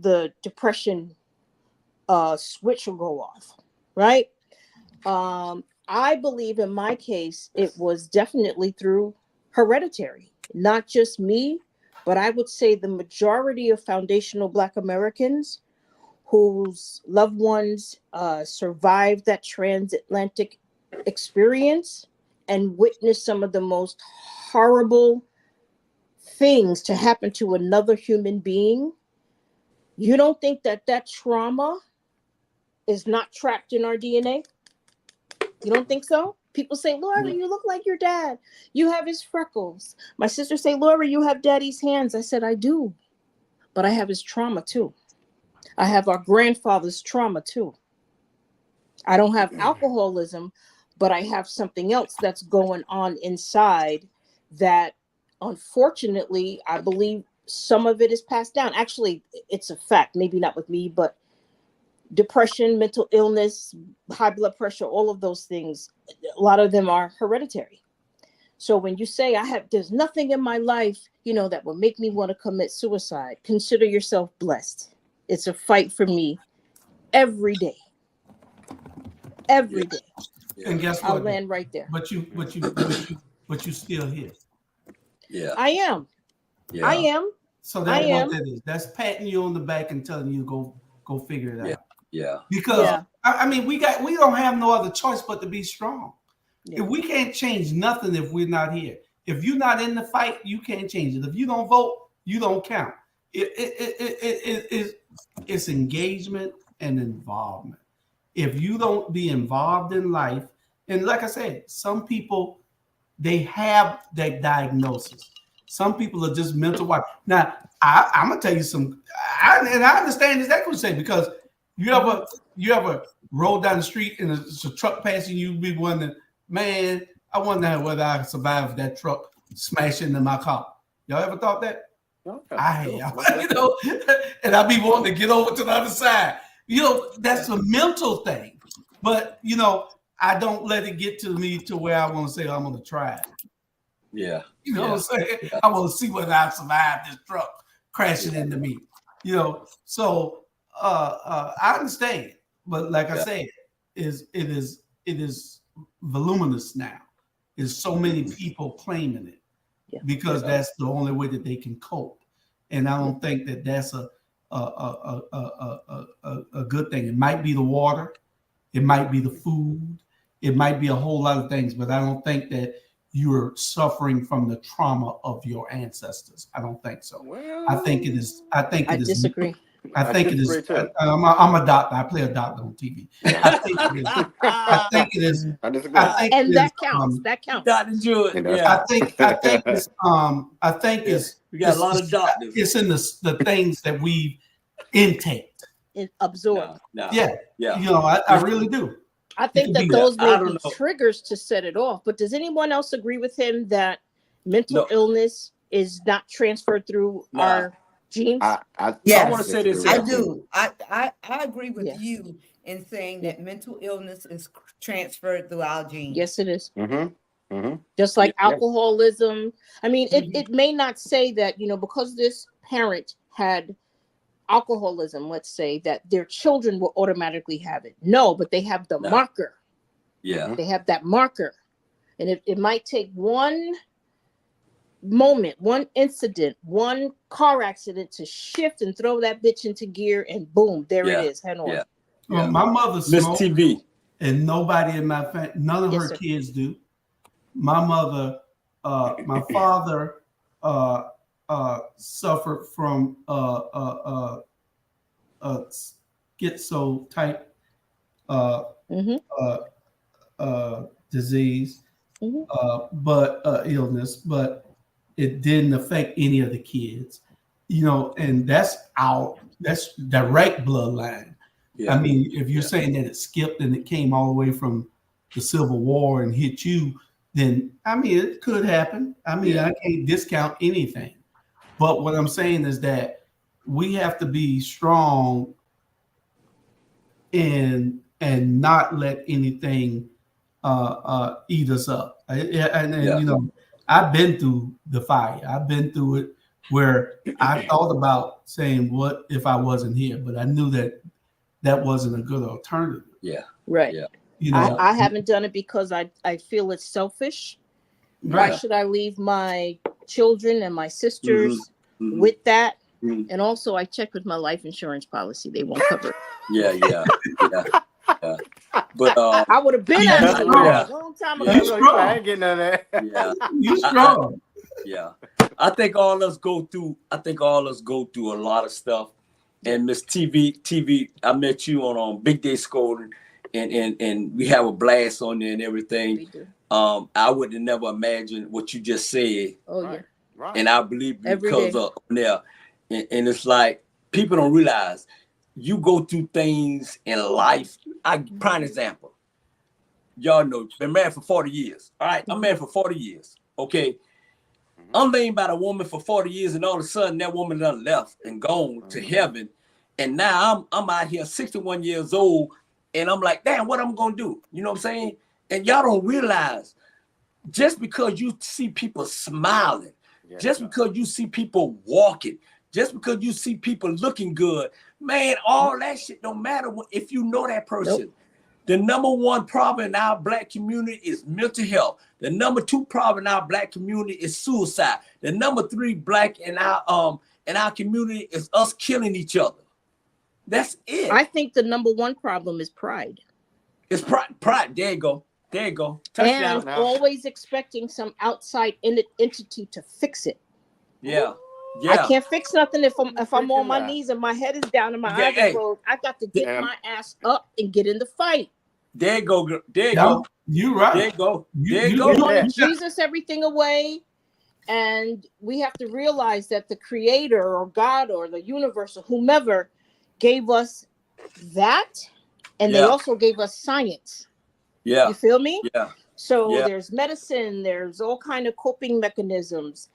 the depression switch will go off, right? I believe in my case, it was definitely through hereditary, not just me, but I would say the majority of foundational Black Americans whose loved ones survived that transatlantic experience and witnessed some of the most horrible things to happen to another human being. You don't think that trauma is not trapped in our DNA? You don't think so? People say, Laura, you look like your dad. You have his freckles. My sister say, Laura, you have daddy's hands. I said, I do. But I have his trauma too. I have our grandfather's trauma too. I don't have alcoholism, but I have something else that's going on inside that, unfortunately, I believe some of it is passed down. Actually, it's a fact, maybe not with me, but depression, mental illness, high blood pressure, all of those things, a lot of them are hereditary. So when you say there's nothing in my life, you know, that will make me want to commit suicide, consider yourself blessed. It's a fight for me every day. Every day. And guess what? I'll land right there. But you still here. Yeah. I am. Yeah. I am. So that's what that is. That's patting you on the back and telling you go figure it out. Yeah. Because I mean, we don't have no other choice but to be strong. Yeah. If we can't change nothing if we're not here. If you're not in the fight, you can't change it. If you don't vote, you don't count. It's engagement and involvement. If you don't be involved in life, and like I said, some people, they have that diagnosis. Some people are just mental wild. Now, I'm gonna tell you and I understand exactly what you say, because you ever roll down the street and it's a truck passing you, be wondering, man, I wonder whether I survive that truck smash into my car. Y'all ever thought that? Okay. I have, you know, and I be wanting to get over to the other side. You know, that's a mental thing. But, you know, I don't let it get to me to where I want to say, I'm going to try it. Yeah. You know what I'm saying? I want to see whether I survive this truck crashing into me. You know, so I understand. But like I said, it is voluminous now. There's so many people claiming it because that's the only way that they can cope. And I don't think that that's a good thing. It might be the water, it might be the food, it might be a whole lot of things, but I don't think that you're suffering from the trauma of your ancestors. I don't think so. Well, I think it is. I disagree. I think it is. I'm a doctor. I play a doctor on TV. I think it is. I think it is. I disagree. And that counts. That counts. Dr. Jewett. I think it's. I think it's. We got a lot of doctors. It's in the things that we intake. Absorb. No. Yeah. You know, I really do. I think that those may be triggers to set it off. But does anyone else agree with him that mental illness is not transferred through our genes? I want to say this. I do. I agree with you in saying that mental illness is transferred through our genes. Yes, it is. Mm-hmm. Mm-hmm. Just like alcoholism. I mean, it may not say that, you know, because this parent had alcoholism, let's say, that their children will automatically have it. No, but they have the marker. Yeah. They have that marker. And it might take one moment, one incident, one car accident to shift and throw that bitch into gear, and boom, there it is, head on. Yeah. My mother smoked, TV. and nobody in my family, none of her kids do. My mother, my father suffered from schizo type disease, but illness, but it didn't affect any of the kids, and that's direct bloodline. Yeah. I mean, if you're saying that it skipped and it came all the way from the Civil War and hit you, then I mean, it could happen. I mean, I can't discount anything. But what I'm saying is that we have to be strong and not let anything eat us up. And I've been through the fire. I've been through it where I thought about saying, what if I wasn't here? But I knew that wasn't a good alternative. Yeah. Right. Yeah. I haven't done it because I feel it's selfish. Why should I leave my children and my sisters with that? And also, I checked with my life insurance policy; they won't cover it. Yeah. But I would have been out of a long time ago. I ain't getting none of that. Yeah, you strong. Yeah, I think all us go through a lot of stuff. And Miss TV, I met you on Big Day Scolding, and we have a blast on there and everything. We do. I would have never imagined what you just said. Oh yeah. Right. And I believe you Every because day. of there. And it's like people don't realize you go through things in life. Prime example. Y'all know, been married for 40 years. All right, I'm married for 40 years. Okay. I'm laying by a woman for 40 years, and all of a sudden that woman done left and gone to heaven. And now I'm out here 61 years old, and I'm like, damn, what I'm gonna do? You know what I'm saying? And y'all don't realize just because you see people smiling, just because you see people walking, just because you see people looking good, man, all that shit don't matter if you know that person. Nope. The number one problem in our Black community is mental health. The number two problem in our Black community is suicide. The number three Black in our community is us killing each other. That's it. I think the number one problem is pride. It's pride. There you go. Touchdown. And always expecting some outside entity to fix it. Yeah. I can't fix nothing if I'm on my knees and my head is down and my eyes are closed. I got to get my ass up and get in the fight. There you go. There you go. You right. There you go. There you We go. want to Jesus everything away, and we have to realize that the Creator or God or the universe or whomever gave us that, and they also gave us science. Yeah. You feel me? Yeah. So there's medicine, there's all kind of coping mechanisms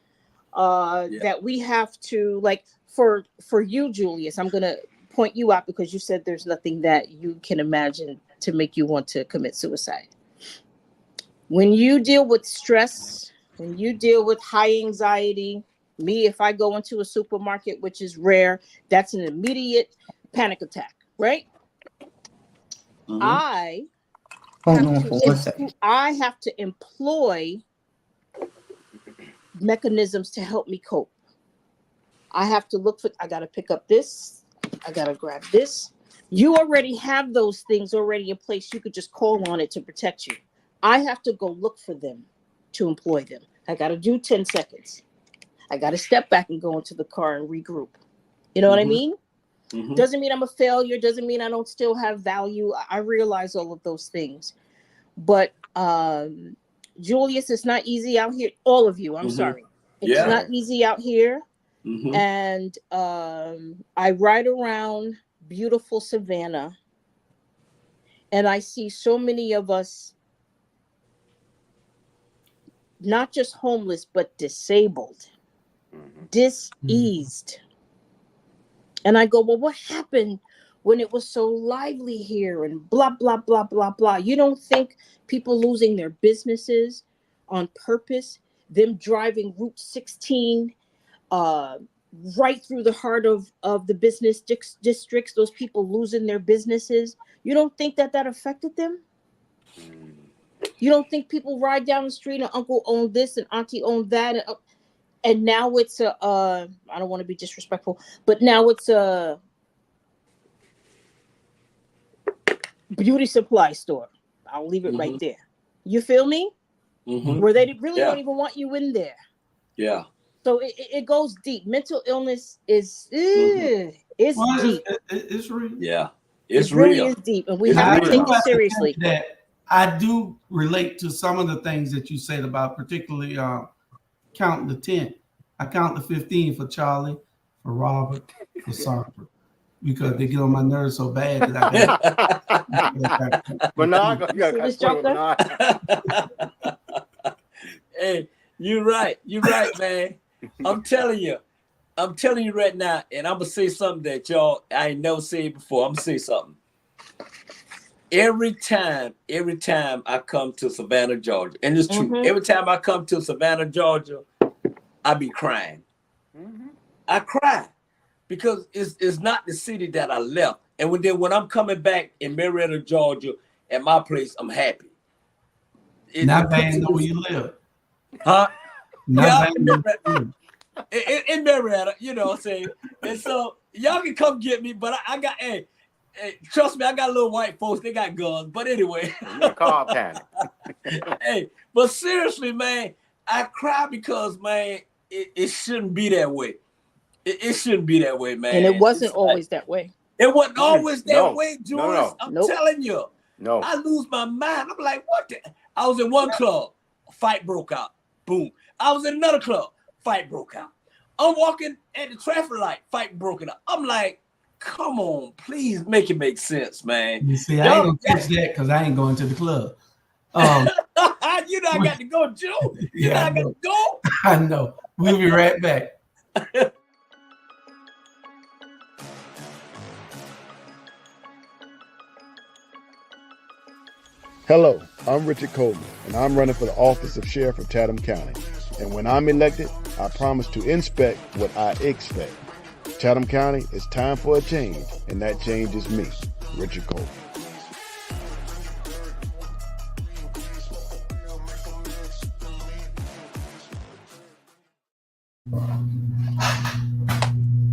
that we have to, like, for you, Julius, I'm going to point you out because you said there's nothing that you can imagine to make you want to commit suicide. When you deal with stress, when you deal with high anxiety, if I go into a supermarket, which is rare, that's an immediate panic attack, right? Mm-hmm. I have to employ mechanisms to help me cope. I have to I got to pick up this. I got to grab this. You already have those things already in place. You could just call on it to protect you. I have to go look for them to employ them. I got to do 10 seconds. I got to step back and go into the car and regroup. You know what I mean? Mm-hmm. Doesn't mean I'm a failure. Doesn't mean I don't still have value. I realize all of those things. But Julius, it's not easy out here. All of you, I'm sorry. It's not easy out here. Mm-hmm. And I ride around beautiful Savannah, and I see so many of us not just homeless, but disabled, diseased. And I go, well, what happened when it was so lively here and blah, blah, blah, blah, blah. You don't think people losing their businesses on purpose, them driving Route 16, right through the heart of the business districts, those people losing their businesses. You don't think that affected them? You don't think people ride down the street and uncle owned this and auntie owned that? And now it's I don't want to be disrespectful, but now it's a beauty supply store. I'll leave it right there. You feel me? Where they really don't even want you in there. Yeah. So it goes deep. Mental illness is it's Well, deep. it's real. Yeah, it's It really real. is deep, and we It's have to real. take I it do have to tell seriously. you that I do relate to some of the things that you said about, particularly counting the 10. I count the 15 for Charlie, for Robert, for Sandra, because they get on my nerves so bad that I got. Bernard, you See got this to joker? Hey, you're right, man. I'm telling you right now, and I'm gonna say something that y'all I ain't never said before. I'm gonna say something. Every time I come to Savannah, Georgia, and it's true. Every time I come to Savannah, Georgia, I be crying. I cry because it's not the city that I left. And when I'm coming back in Marietta, Georgia, at my place, I'm happy. Not bad know where you live. Huh? Not Yeah, bad. in Marietta, you know what I'm saying? And so y'all can come get me, but I got, hey, trust me, I got little white folks, they got guns. But anyway. Call panic. Hey, but seriously, man, I cry because, man, it shouldn't be that way. It shouldn't be that way, man. And it wasn't It's always that way. It wasn't always that No. way, No, Julius. no. I'm Nope. telling you. No. I lose my mind. I'm like, what the? I was in one club, fight broke out. Boom. I was in another club, fight broke out. I'm walking at the traffic light, fight broken out. I'm like, come on, please make it make sense, man. You see, I ain't gonna catch that because I ain't going to the club. You know I got to go, Joe. You know I got to go. I know. We'll be right back. Hello, I'm Richard Coleman, and I'm running for the office of Sheriff of Chatham County. And when I'm elected, I promise to inspect what I expect. Chatham County, it's time for a change, and that change is me, Richard Coleman.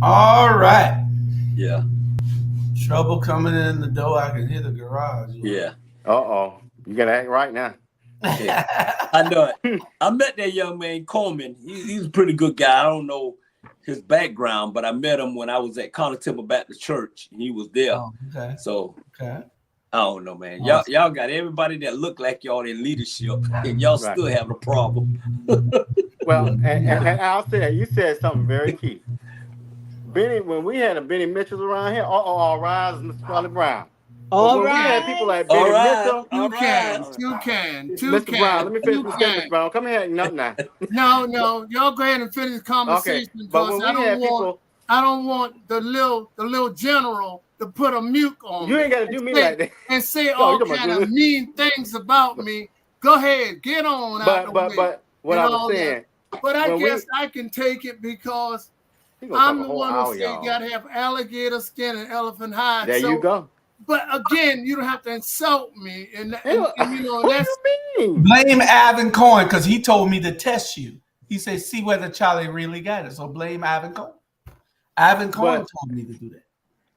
All right. Yeah. Trouble coming in the door. I can hear the garage. Yeah. Uh-oh. You got to act right now. I know it. I met that young man, Coleman. He's a pretty good guy. I don't know his background, but I met him when I was at Connor Temple Baptist Church. And he was there. Oh, okay. So okay. I don't know, man. Y'all got everybody that look like y'all in leadership, and y'all still having a problem. Well, and I'll say that you said something very key. Benny, when we had a Benny Mitchell around here, all rise, Mr. Charlie Brown. All when right. we had people like Benny Mitchell, Two Mr. Brown, let me finish this Mr. Brown. Come here, now. No, y'all go ahead and finish the conversation because I don't want the little general to put a mute on. You ain't got to do me like that and say all kind of mean things about me. Go ahead, get on out the way. But what I was saying. But I guess I can take it because I'm the one who said you gotta have alligator skin and elephant hide. There you go. But again, you don't have to insult me, and you know what that's. do you mean? Blame Ivan Cohen because he told me to test you. He said, "See whether Charlie really got it." So blame Ivan Cohen. Ivan Cohen told me to do that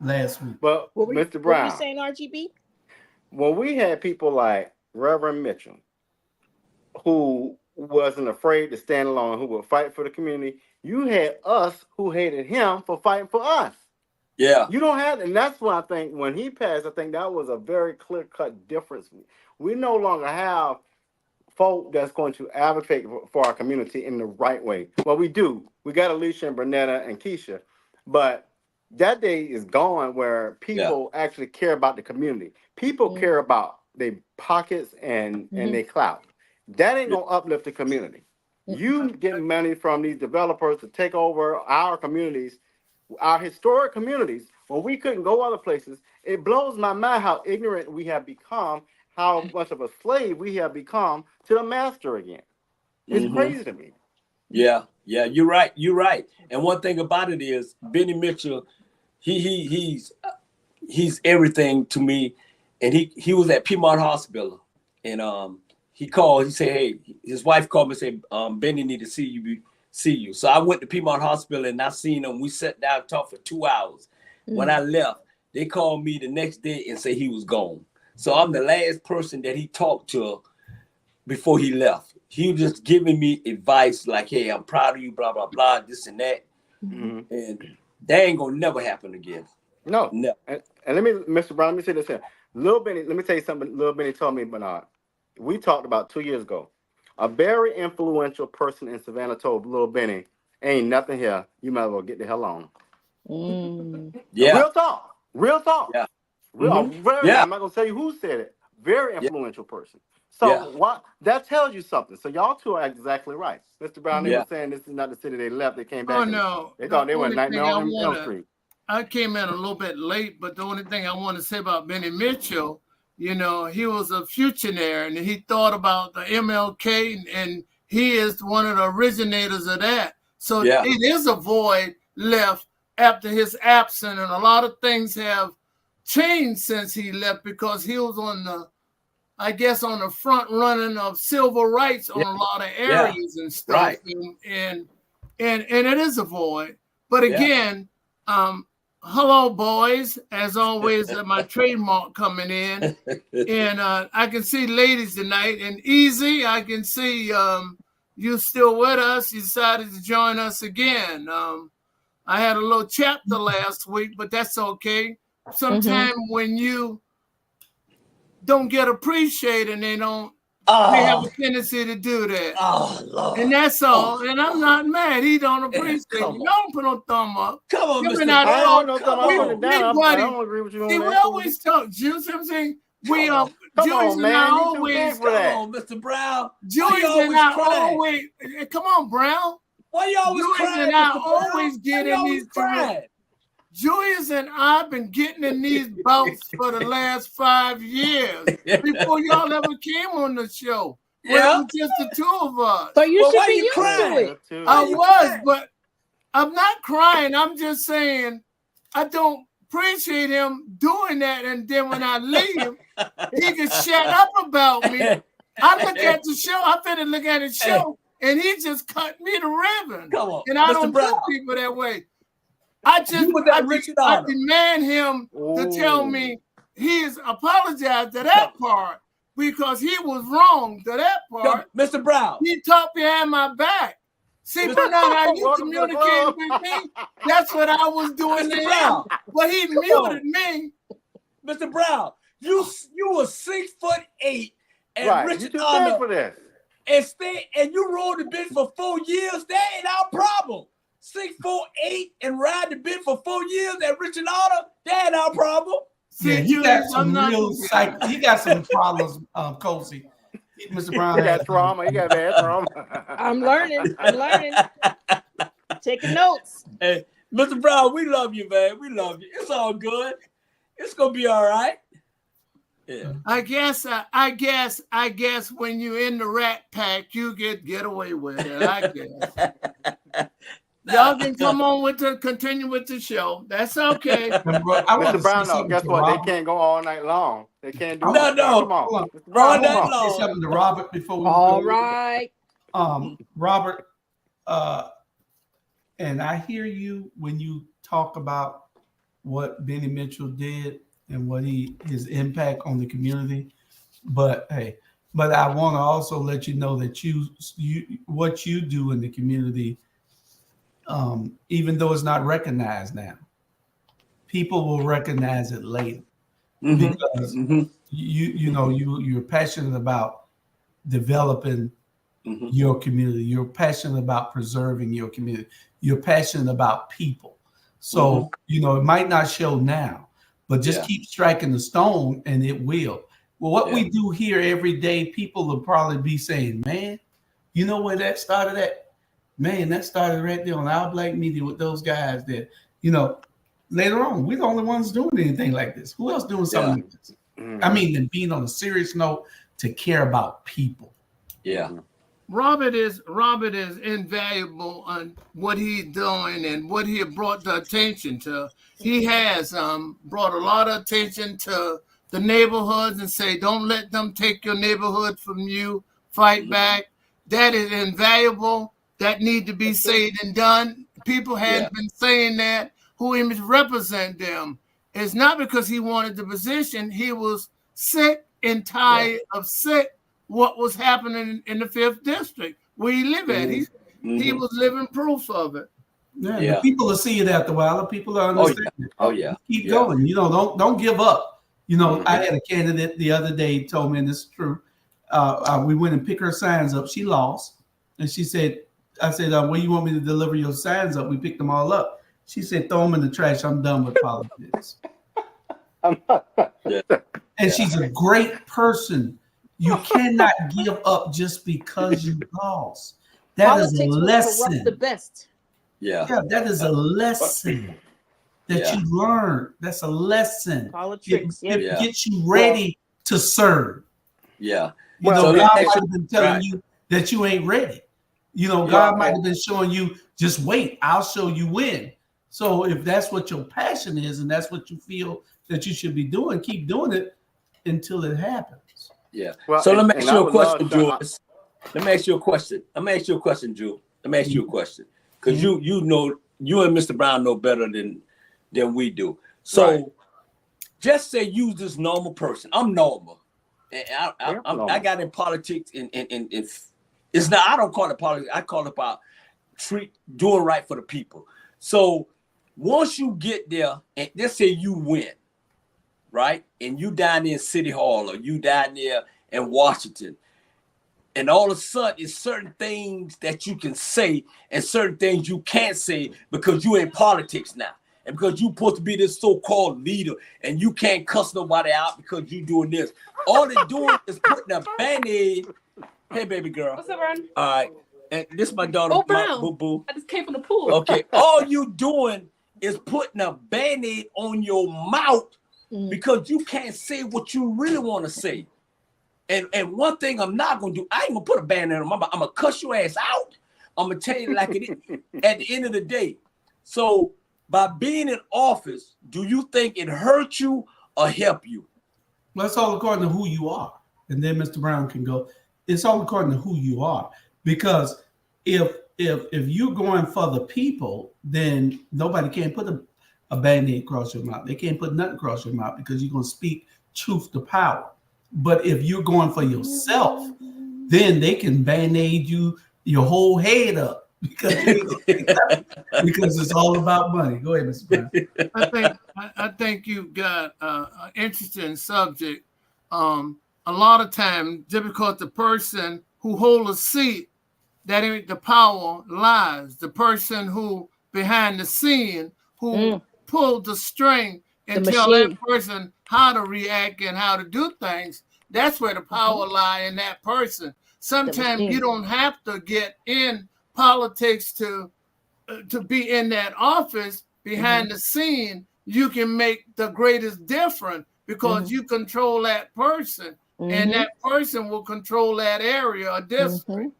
last week. But Mr. Brown, what were you saying, RGB? When we had people like Reverend Mitchell, who wasn't afraid to stand alone, who would fight for the community, you had us who hated him for fighting for us. Yeah. You don't have, and that's why I think when he passed, I think that was a very clear-cut difference. We no longer have folk that's going to advocate for our community in the right way. Well, we do. We got Alicia and Bernetta and Keisha, but that day is gone where people actually care about the community. People care about their pockets and their clout. That ain't gonna uplift the community. You get money from these developers to take over our communities, our historic communities, when we couldn't go other places. It blows my mind how ignorant we have become, how much of a slave we have become to the master again. It's crazy to me. Yeah, you're right. And one thing about it is Benny Mitchell, he's everything to me. And he was at Piedmont Hospital, and he called. He said, "Hey," his wife called me and said, "Benny need to see you." So I went to Piedmont Hospital and I seen him. We sat down and talked for 2 hours. When I left, they called me the next day and said he was gone. So I'm the last person that he talked to before he left. he was just giving me advice like, hey, I'm proud of you, blah, blah, blah, this and that. Mm-hmm. And that ain't gonna never happen again. No. No. And let me, Mr. Brown, let me say this here. Lil Benny, let me tell you something. Lil Benny told me, Bernard. We talked about 2 years ago. A very influential person in Savannah told Lil Benny, ain't nothing here. You might as well get the hell on. Yeah. Real talk. Real talk. Yeah. I'm not gonna tell you who said it. Very influential person. So what that tells you something. So y'all two are exactly right. Mr. Brown, they were saying this is not the city they left. They came back. Oh no. They thought they were Nightmare on Elm Street. I came in a little bit late, but the only thing I want to say about Benny Mitchell, you know, he was a fusionaire and he thought about the MLK, and he is one of the originators of that. So it is a void left after his absence, and a lot of things have changed since he left because he was on the, I guess, on the front running of civil rights on a lot of areas and stuff. Right. And it is a void. But again, hello, boys. As always, my trademark coming in. And I can see ladies tonight. And Easy, I can see you still with us. You decided to join us again. I had a little chapter last week, but that's okay. Sometimes when you don't get appreciated, they don't. They have a tendency to do that. Oh, Lord. And that's all. And I'm not mad. He don't appreciate it. Don't put no thumb up. Come on, Mr. I don't know thumb up. I don't agree with you on that. We always talk, Juice. I'm saying we are. Juice and I always. Come on, Mr. Brown. Juice and I always. Come on, Brown. Why you always crying? And I always get in these crying. Julius and I've been getting in these bouts for the last 5 years before y'all ever came on the show. Yeah, it was just the two of us. So you should be used to it. I was, but I'm not crying. I'm just saying I don't appreciate him doing that. And then when I leave, he can shut up about me. I look at the show. I better look at his show, and he just cut me the ribbon. Come on, and I don't treat people that way. I demand him to tell me he's apologized to that part because he was wrong to that part. Mr. Brown. He talked behind my back. See, but now how you communicated with me, that's what I was doing to him. But he muted me. Mr. Brown, you were 6'8" and Richard Honor for this. And you rode the bit for 4 years. That ain't our problem. 6'8" and ride the bit for 4 years at Richard Honor, that ain't our problem. Yeah, he got some real he got some problems, Cozy. Mr. Brown. He got trauma. He got bad trauma. I'm learning. Taking notes. Hey, Mr. Brown, we love you, man. We love you. It's all good. It's gonna be all right. Yeah. I guess when you're in the Rat Pack, you get away with it. I guess. Y'all can come on continue with the show. That's okay. Mr. Brown, no, guess what? They can't go all night long. They can't do no. Come on. All night long. Say something to Robert before we all go. Right. Robert, and I hear you when you talk about what Benny Mitchell did and what his impact on the community. But I want to also let you know that you what you do in the community. Even though it's not recognized now, people will recognize it later because you're passionate about developing your community. You're passionate about preserving your community. You're passionate about people. So it might not show now, but just keep striking the stone, and it will. Well, what we do here every day, people will probably be saying, "Man, you know where that started at? Man, that started right there on our black media with those guys that, later on, we're the only ones doing anything like this. Who else doing something like this? I mean, and being on a serious note to care about people." Yeah. Robert is invaluable on what he's doing and what he brought the attention to. He has brought a lot of attention to the neighborhoods and say, don't let them take your neighborhood from you. Fight back. That is invaluable. That need to be said and done. People hadn't been saying that. Who he represent them. It's not because he wanted the position. He was sick and tired of sick what was happening in the 5th district where he lived at. He was living proof of it. Yeah. The people will see it after a while. The people are understanding. Oh yeah. Keep going. Don't give up. I had a candidate the other day told me, and this is true. We went and picked her signs up. She lost, and she said, "I said, where you want me to deliver your signs up?" We picked them all up. She said, "Throw them in the trash. I'm done with politics." And she's a great person. You cannot give up just because you lost. That is a lesson. Corrupt the best. Yeah, that is a lesson that you learn. That's a lesson. Politics. It gets you ready to serve. Yeah. God might have been telling you that you ain't ready. God might have been showing you, just wait, I'll show you when. So if that's what your passion is and that's what you feel that you should be doing, keep doing it until it happens. Yeah. Well, so let me ask you a question, Jules. Let me ask you a question. Jules. Let me ask you a question. Because you know, you and Mr. Brown know better than we do. So just say you this normal person. I'm normal. And I got in politics and it's not, I don't call it politics. I call it about doing right for the people. So once you get there, and let's say you win, right? And you down there in City Hall or you down there in Washington, and all of a sudden it's certain things that you can say and certain things you can't say because you in politics now. And because you supposed to be this so-called leader and you can't cuss nobody out because you doing this. All they're doing is putting a Band-Aid. Hey, baby girl. What's up, Ron? All right. And this is my daughter, Brown. Boo-Boo. I just came from the pool. Okay. All you doing is putting a Band-Aid on your mouth because you can't say what you really want to say. And one thing I'm not going to do, I ain't going to put a Band-Aid on my mouth. I'm going to cuss your ass out. I'm going to tell you like it is at the end of the day. So by being in office, do you think it hurt you or help you? Well, it's all according to who you are. And then Mr. Brown can go. It's all according to who you are. Because if you're going for the people, then nobody can put a Band-Aid across your mouth. They can't put nothing across your mouth because you're going to speak truth to power. But if you're going for yourself, then they can Band-Aid you your whole head up because it's all about money. Go ahead, Mr. Brown. I think you've got an interesting subject. A lot of times, just because the person who holds a seat, that ain't the power lies. The person who behind the scene, who pulled the string and tell that person how to react and how to do things, that's where the power lies in that person. Sometimes you don't have to get in politics to be in that office. Behind the scene, you can make the greatest difference because you control that person, and that person will control that area or district.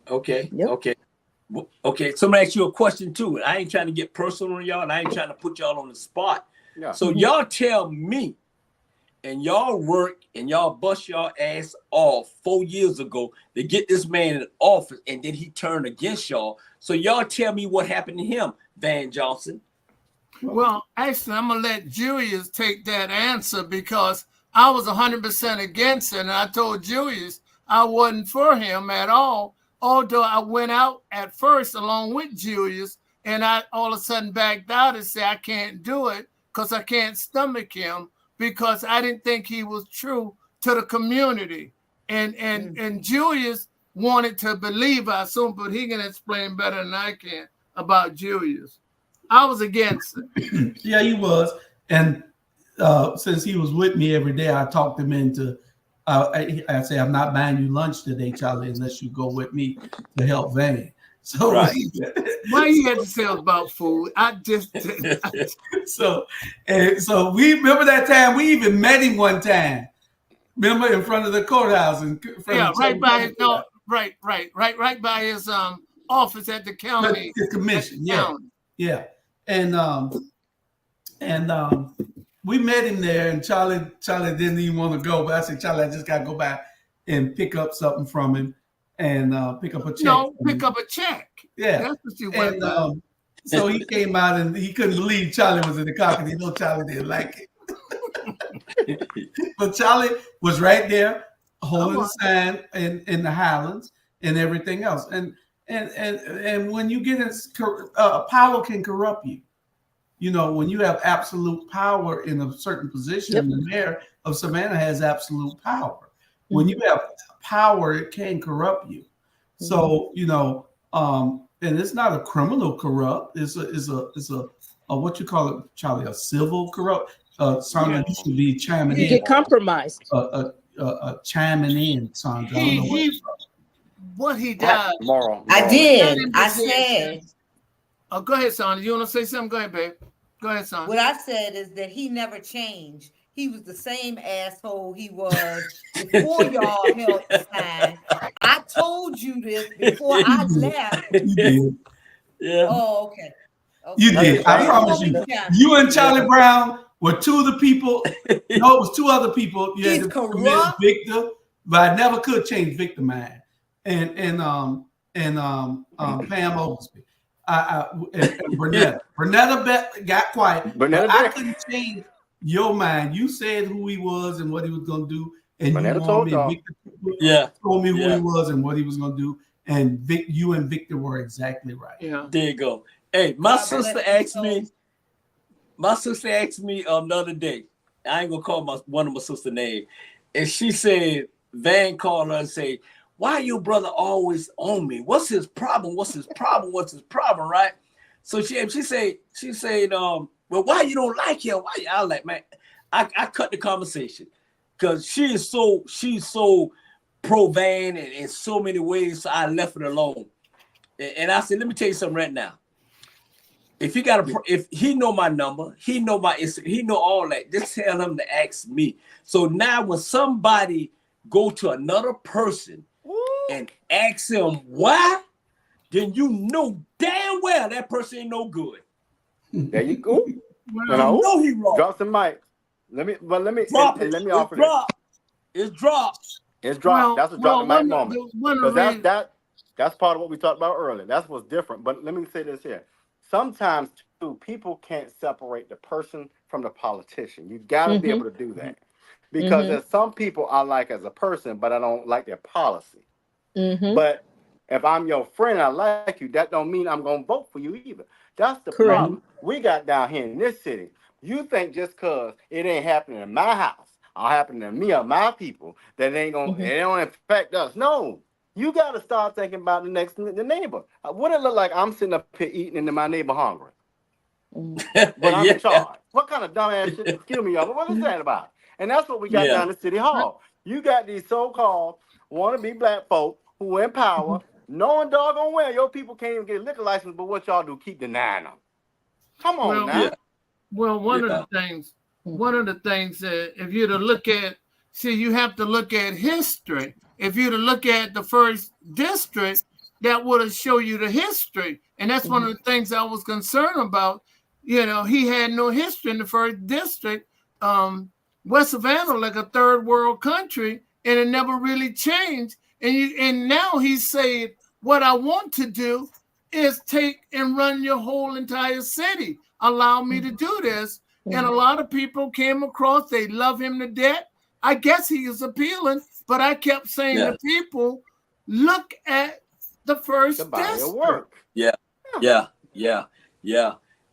Okay. So I'm gonna ask you a question too. I ain't trying to get personal on y'all, and I ain't trying to put y'all on the spot. Yeah. So y'all tell me, and y'all work and y'all bust y'all ass off 4 years ago to get this man in office, and then he turned against y'all. So y'all tell me what happened to him, Van Johnson. Well, actually, I'm gonna let Julius take that answer because I was 100% against it, and I told Julius I wasn't for him at all. Although I went out at first along with Julius, and I all of a sudden backed out and said I can't do it because I can't stomach him because I didn't think he was true to the community. And Julius wanted to believe, I assume, but he can explain better than I can about Julius. I was against it. Yeah, he was. And since he was with me every day, I talked him into I say, I'm not buying you lunch today, Charlie, unless you go with me to help Van. So why you had to say about food? So we remember that time we even met him one time. Remember in front of the courthouse right by his office at the county. His commission, yeah. And we met him there, and Charlie didn't even want to go. But I said, Charlie, I just got to go back and pick up something from him and pick up a check. No, pick up a check. Yeah. That's what you went so he came out, and he couldn't believe Charlie was in the car because he knew Charlie didn't like it. But Charlie was right there holding the sign in the Highlands and everything else. And when you get in, power can corrupt you. You know, when you have absolute power in a certain position, the mayor of Savannah has absolute power. When you have power, it can corrupt you. So, you know, and it's not a criminal corrupt. It's a what you call it, Charlie, a civil corrupt. Sandra, you should be chiming in. You get compromised. Chiming in, Sandra. What he does. I did. I said. Oh, go ahead, Sandra. You want to say something? Go ahead, babe. Go ahead, Sandra. What I said is that he never changed. He was the same asshole he was before y'all held the sign. I told you this before I left. You did. Yeah. Oh, okay. You did. I promise you. You and Charlie Brown were two of the people. No, it was two other people. You had to commit Victor, but I never could change Victor mind. And Pam Oglesby. And Bernetta. Bernetta got quiet. But I couldn't change your mind. You said who he was and what he was going to do, and Bernetta you told me Victor told me who he was and what he was going to do, and you and Victor were exactly right. Yeah, there you go. Hey, my sister asked me the other day. I ain't gonna call one of my sister name, and she said Van called her and say, "Why your brother always on me? What's his problem? What's his problem? What's his problem?" Right? So she said, well, why you don't like him? Why? I like, man, I cut the conversation because she's so pro Van in so many ways. So I left it alone, and I said, let me tell you something right now. If he know my number, he know all that. Just tell him to ask me. So now when somebody go to another person and ask him why, then you know damn well that person ain't no good. There you go. Well, you know he wrong. Drop some mic. Let me offer this. It's dropped. It's dropped. That's a drop the mic moment. Because that's part of what we talked about earlier. That's what's different. But let me say this here. Sometimes too, people can't separate the person from the politician. You gotta be able to do that. Because there's some people I like as a person, but I don't like their policy. But if I'm your friend, I like you, that don't mean I'm gonna vote for you either. That's the problem we got down here in this city. You think just cause it ain't happening in my house or happening to me or my people, that it ain't gonna it don't affect us. No. You got to start thinking about the neighbor. What it look like I'm sitting up here eating and my neighbor hungry? But I'm in charge. What kind of dumbass shit? Excuse me, y'all. What is that about? And that's what we got down at City Hall. You got these so-called wannabe black folk who in power, knowing doggone well your people can't even get a liquor license, but what y'all do, keep denying them. Come on now. Well, one of the things that if you to look at, you have to look at history. If you to look at the first district, that would have show you the history. And that's one of the things I was concerned about. You know, he had no history in the first district. West Savannah, like a third world country, and it never really changed. And now he's saying, what I want to do is take and run your whole entire city. Allow me to do this. And a lot of people came across, they love him to death. I guess he is appealing, but I kept saying to people, look at the first district. Yeah,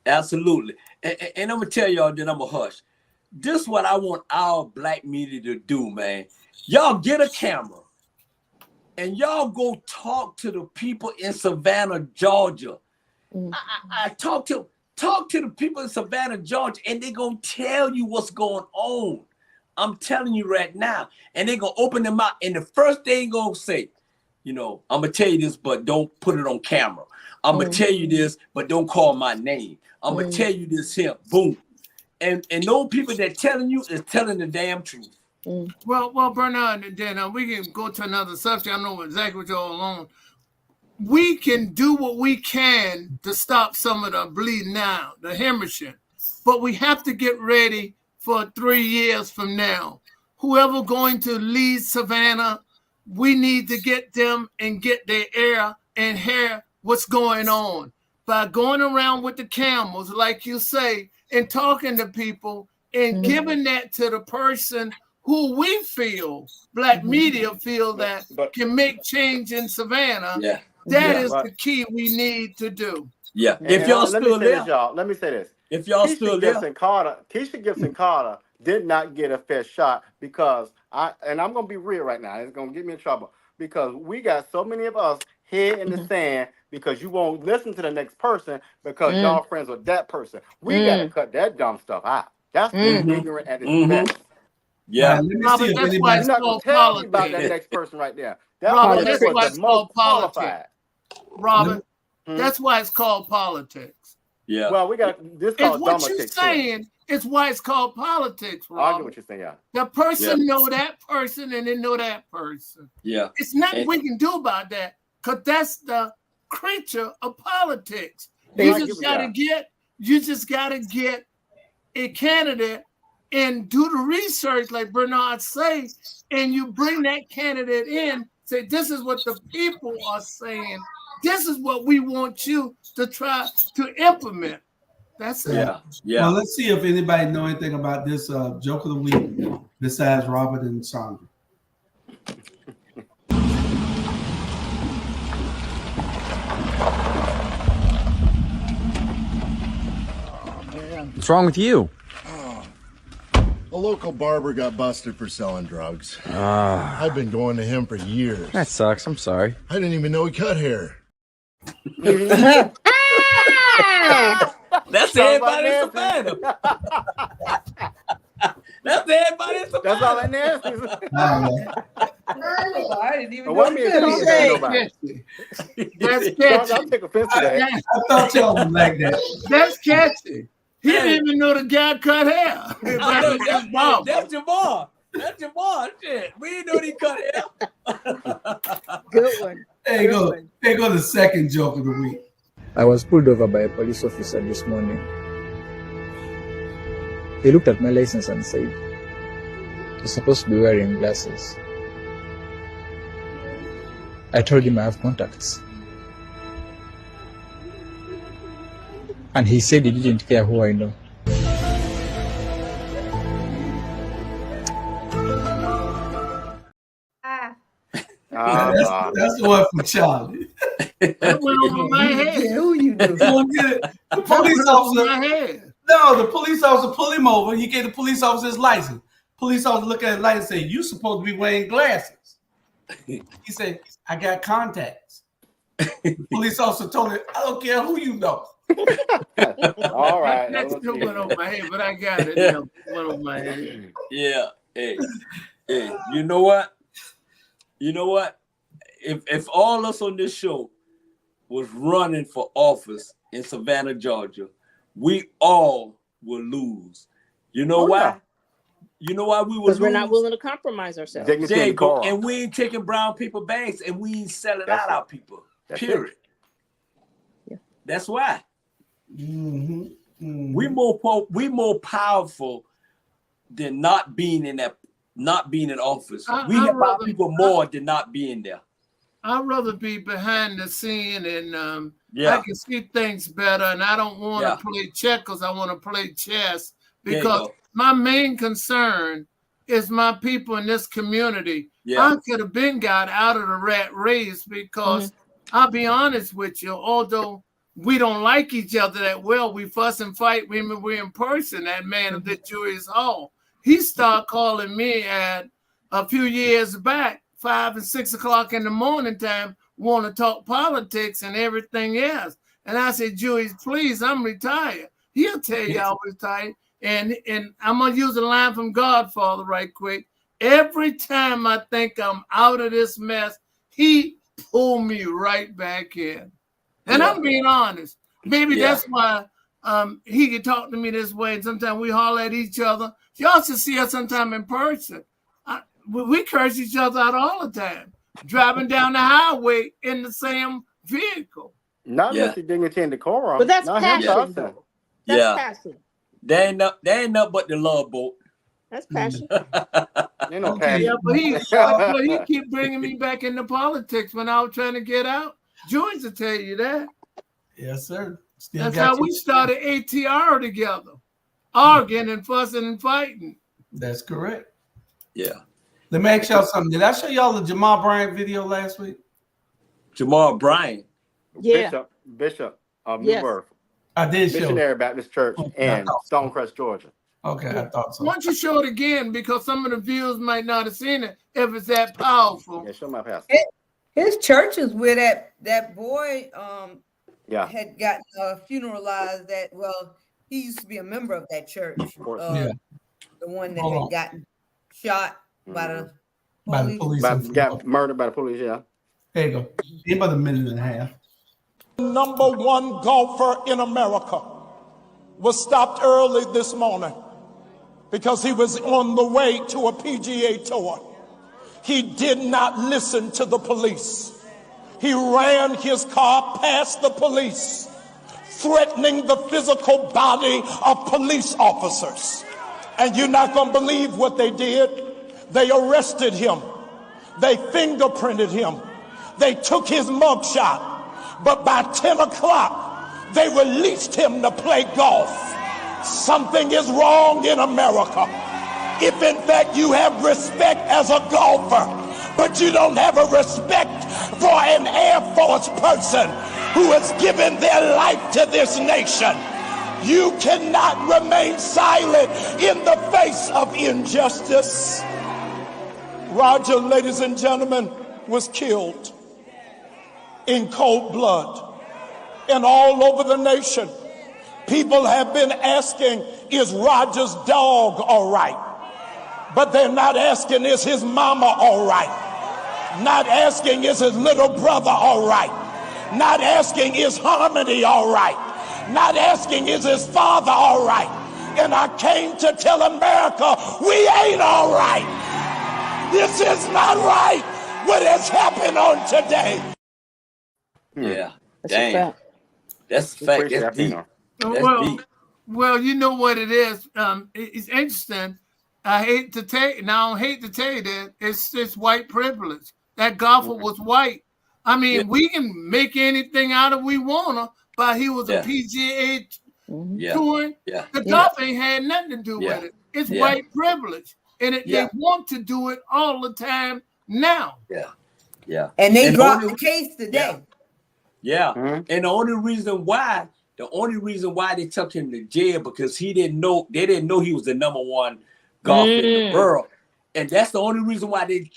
absolutely. And I'm gonna tell y'all, then I'm gonna hush. This is what I want our black media to do, man. Y'all get a camera and y'all go talk to the people in Savannah, Georgia. I talk to the people in Savannah, Georgia, and they're gonna tell you what's going on. I'm telling you right now. And they're going to open them out. And the first thing going to say, you know, I'm going to tell you this, but don't put it on camera. I'm going to tell you this, but don't call my name. I'm going to tell you this here. Boom. And those people that telling you is telling the damn truth. Well, Bernard, and then we can go to another subject. I know exactly what you're all on. We can do what we can to stop some of the bleeding now, the hemorrhaging. But we have to get ready for 3 years from now. Whoever going to lead Savannah, we need to get them and get their ear and hear what's going on. By going around with the camels, like you say, and talking to people and giving that to the person who we feel, black media feel that can make change in Savannah. Yeah. That is the key we need to do. Yeah. If y'all still there, y'all, let me say this. If y'all still there, Keisha Gibson Carter did not get a fair shot because I'm gonna be real right now. It's gonna get me in trouble because we got so many of us head in the sand because you won't listen to the next person because y'all friends with that person. We gotta cut that dumb stuff out. That's ignorant at its best. Yeah. Robert, that's why it's called politics. About that next person right there. Robert, that's why it's called politics. Robert, that's why it's called politics. Yeah. Well, we got this. It's what you're saying. It's why it's called politics, Robert. I get what you're saying. Yeah. The person know that person, and they know that person. Yeah. It's nothing we can do about that, because that's the creature of politics. You just gotta get a candidate and do the research, like Bernard say, and you bring that candidate in. Say, this is what the people are saying. This is what we want you to try to implement. That's it. Yeah. Yeah. Well, let's see if anybody know anything about this joke of the week besides Robert and Sandra. What's wrong with you? A local barber got busted for selling drugs. I've been going to him for years. That sucks. I'm sorry. I didn't even know he cut hair. That's everybody in Savannah. That's everybody in Savannah. That's all that nasty. I didn't even What know That's catchy. I'll take offense to that. I thought y'all was like that. That's catchy. He didn't even know the guy cut hair. That's Jamar. That's Jamar. Shit. We didn't know he cut hair. Good one. There you go. There you go. The second joke of the week. I was pulled over by a police officer this morning. He looked at my license and said, "You're supposed to be wearing glasses." I told him I have contacts. And he said he didn't care who I know. That's the one for Charlie. That went over my head. Who you do? The police officer. No, the police officer pulled him over. He gave the police officer his license. Police officer looked at his license and said, "You supposed to be wearing glasses." He said, "I got contacts." The police officer told him, "I don't care who you know." All right. That still went over my head, but I got it. It went over my head. Yeah. Hey, you know what? You know what? If all us on this show was running for office in Savannah, Georgia, we all will lose. You know why? Yeah. You know why we will lose? Because we're not willing to compromise ourselves. There you go. And we ain't taking brown people bags, and we ain't selling out our people. Period. Yeah. That's why. Mm-hmm. Mm-hmm. We more powerful than not being in office. We help our people more than not being there. I'd rather be behind the scene and Yeah. I can see things better, and I don't want to play checkers. I want to play chess because my main concern is my people in this community. Yeah. I could have been got out of the rat race because I'll be honest with you, although we don't like each other that well, we fuss and fight when we're in person. That man of the Julius Hall, he started calling me at a few years back, 5 and 6 o'clock in the morning time, want to talk politics and everything else. And I said, Julius, please, I'm retired. He'll tell you I was retired. And I'm going to use a line from Godfather right quick. Every time I think I'm out of this mess, he pulled me right back in. And I'm being honest. Maybe that's why he can talk to me this way. And sometimes we holler at each other. Y'all should see us sometime in person. We curse each other out all the time, driving down the highway in the same vehicle. Not Mr. Dignity and Decorum. But that's passion, though. That's passion. They ain't nothing but the love boat. That's passion. Ain't no passion. Yeah, but he keep bringing me back into politics when I was trying to get out. George will tell you that. Yes, sir. That's how we started ATR together, arguing and fussing and fighting. That's correct. Yeah. Let me ask y'all something. Did I show y'all the Jamal Bryant video last week? Jamal Bryant. Yeah. Bishop of New Yes. Birth. I did show it. Missionary Baptist Church in Stonecrest, Georgia. Okay, I thought so. Why don't you show it again? Because some of the viewers might not have seen it if it's that powerful. Yeah, show my pastor. His church is where that boy Yeah. had gotten funeralized. He used to be a member of that church. Yeah. The one that Hold had on. gotten shot by the police. Got murdered by the police, yeah. There you go. In about a minute and a half. Number one golfer in America was stopped early this morning because he was on the way to a PGA tour. He did not listen to the police. He ran his car past the police, threatening the physical body of police officers. And you're not going to believe what they did. They arrested him. They fingerprinted him. They took his mugshot. But by 10 o'clock, they released him to play golf. Something is wrong in America. If in fact you have respect as a golfer, but you don't have a respect for an Air Force person who has given their life to this nation, you cannot remain silent in the face of injustice. Roger, ladies and gentlemen, was killed in cold blood. And all over the nation, people have been asking, is Roger's dog all right? But they're not asking, is his mama all right? Not asking, is his little brother all right? Not asking, is Harmony all right? Not asking, is his father all right? And I came to tell America, we ain't all right. This is not right, what has happened on today. Yeah. That's Damn. a fact. That's a fact. That's deep. That's deep. Well, you know what it is. It's interesting. I hate to tell you, now I don't hate to tell you that it's white privilege. That golfer was white. I mean, we can make anything out of we wanna, but he was a PGA touring. Yeah. The golf ain't had nothing to do with it. It's white privilege. And they want to do it all the time now. Yeah. Yeah. And they dropped the case today. Yeah. And the only reason why they took him to jail because they didn't know he was the number one golfer in the world. And that's the only reason why they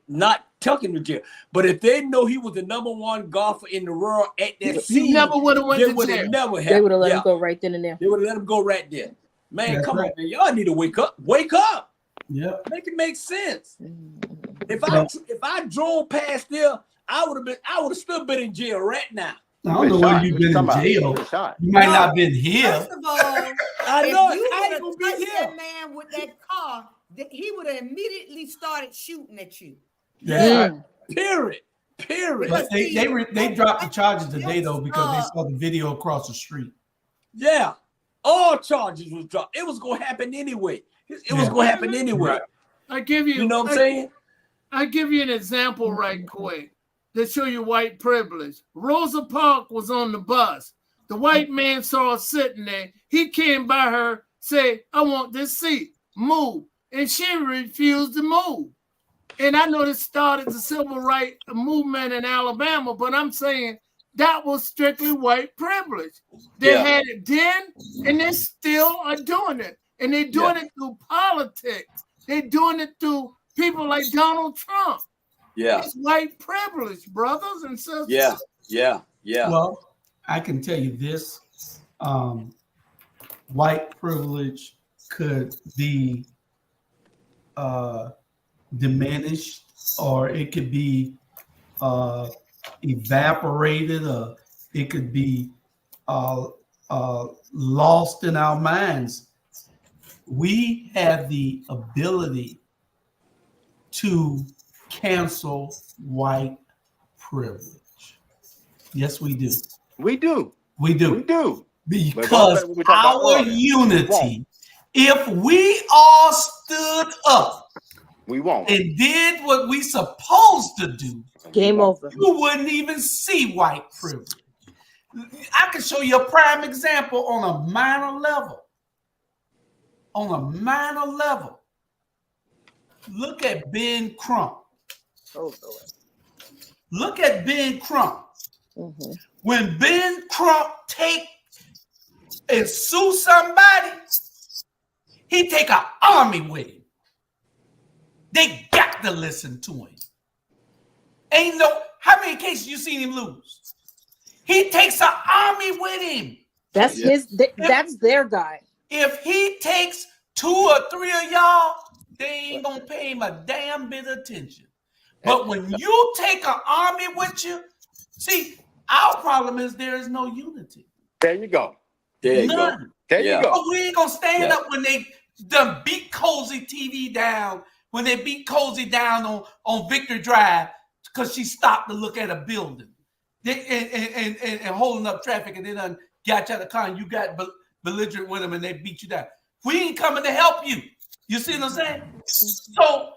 not took him to jail. But if they know he was the number one golfer in the world at that scene, never would have went to jail. They would have let him go right then and there. They would have let him go right there. Man, come on, man. Y'all need to wake up. Wake up. Yeah. Make it make sense. If I drove past there, I would have still been in jail right now. I don't know where you've been in jail. You might not have been here. First of all, I know if you I ain't would gonna have be touched here. that man with that car, he would have immediately started shooting at you. Yeah. Period. But they dropped the charges today though because they saw the video across the street. Yeah. All charges was dropped. It was gonna happen anyway. It was gonna happen anyway. I give you, you know what I'm saying? I give you an example right quick to show you white privilege. Rosa Parks was on the bus. The white man saw her sitting there. He came by her, say, I want this seat, move. And she refused to move. And I know this started the civil rights movement in Alabama, but I'm saying that was strictly white privilege. They had it then, and they still are doing it. And they're doing it through politics. They're doing it through people like Donald Trump. Yeah. It's white privilege, brothers and sisters. Yeah. Well, I can tell you this. White privilege could be diminished, or it could be evaporated, or it could be lost in our minds. We have the ability to cancel white privilege. Yes, we do. We do. Because our unity, if we all stood up and did what we supposed to do, game over. You wouldn't even see white privilege. I can show you a prime example on a minor level. Look at Ben Crump. Oh, Lord. Look at Ben Crump. Mm-hmm. When Ben Crump take and sue somebody, he take an army with him. They got to listen to him. Ain't no, how many cases you seen him lose? He takes an army with him. That's that's their guy. If he takes 2 or 3 of y'all, they ain't gonna pay him a damn bit of attention. But when you take an army with you, see, our problem is there is no unity. There you go. There you None. go. There you go. But we ain't gonna stand up when they done beat Cozy TV down, when they beat Cozy down on Victor Drive because she stopped to look at a building and holding up traffic, and they done got you out of the car and you got belligerent with them and they beat you down. We ain't coming to help you. You see what I'm saying? So,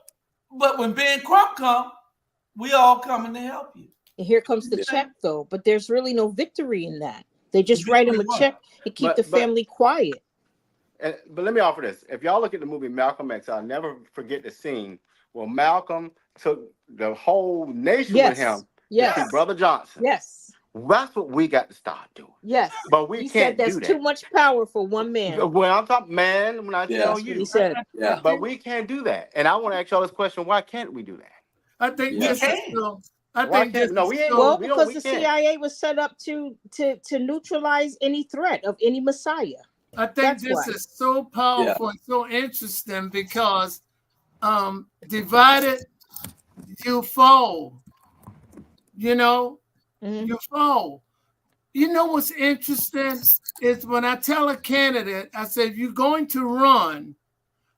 but when Ben Crump come, we all coming to help you. And here comes the check, though. But there's really no victory in that. They just write him a check and keep the family quiet. But let me offer this. If y'all look at the movie Malcolm X, I'll never forget the scene where Malcolm took the whole nation with him to see Brother Johnson. Yes. That's what we got to start doing. Yes. But we can't do that. That's too much power for one man. When I'm talking man, when I tell you. He said. Yeah. But we can't do that. And I want to ask y'all this question. Why can't we do that? I think this is still... Well, because the CIA was set up to neutralize any threat of any Messiah. I think this is so powerful and so interesting because divided, you fall. You know, you fall. You know what's interesting is when I tell a candidate, I say, if you're going to run,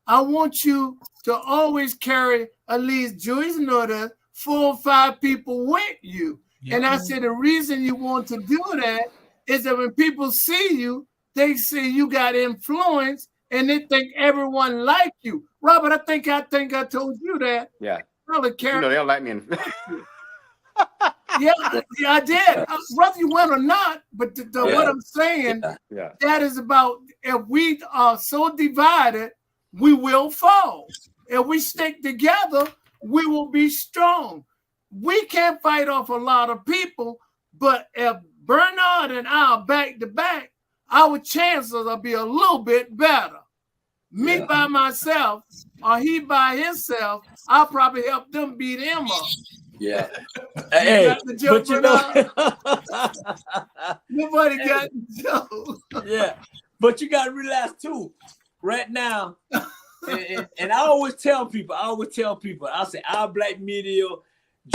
I want you to always carry at least Jewish notice 4 or 5 people with you. Yeah. And I said the reason you want to do that is that when people see you, they see you got influence and they think everyone like you. Robert, I think I told you that. Yeah. Really care. You know, they don't like me. Yeah, I did. Whether you win or not, but what I'm saying, that is about if we are so divided, we will fall. If we stick together, we will be strong. We can't fight off a lot of people, but if Bernard and I are back to back, our chances will be a little bit better. Me by myself or he by himself, I'll probably help them beat him up. Yeah. Hey, but you know, nobody got the joke. Yeah, but you got to realize too, right now, and I always tell people, I say our black media,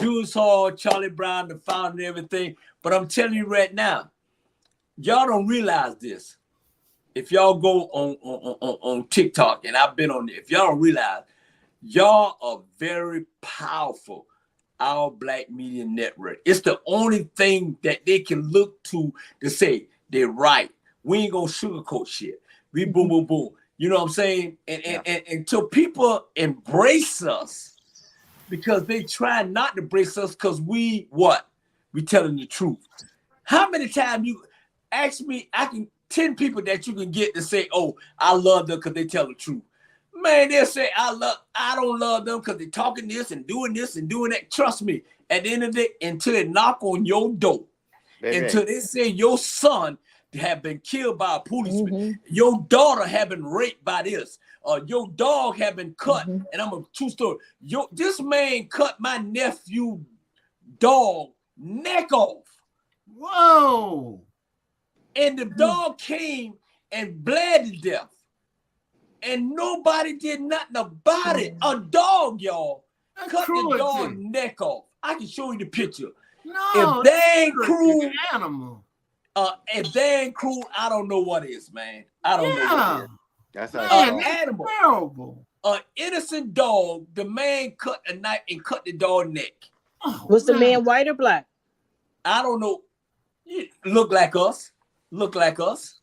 Jules Hall, Charlie Brown, the founder and everything, but I'm telling you right now, y'all don't realize this. If y'all go on TikTok, and I've been on there, if y'all don't realize, y'all are very powerful. Our black media network. It's the only thing that they can look to say they're right. We ain't gonna sugarcoat shit. We boom, boom, boom. You know what I'm saying? And until people embrace us, because they try not to embrace us because we telling the truth. How many times you ask me, 10 people that you can get to say, oh, I love them because they tell the truth. Man, they'll say, I don't love them because they're talking this and doing that. Trust me, at the end of the day, until they knock on your door, until they say your son have been killed by a policeman, your daughter have been raped by this, your dog have been cut, and I'm a true story. This man cut my nephew dog neck off. Whoa. And the dog came and bled to death. And nobody did nothing about it. A dog, y'all, cut the dog's neck off. I can show you the picture. No, if they ain't cruel, animal. If they ain't cruel, I don't know what is, man. I don't know what is. That's an animal. Terrible. An innocent dog. The man cut a knife and cut the dog's neck. Was the man white or black? I don't know. Look like us. Look like us.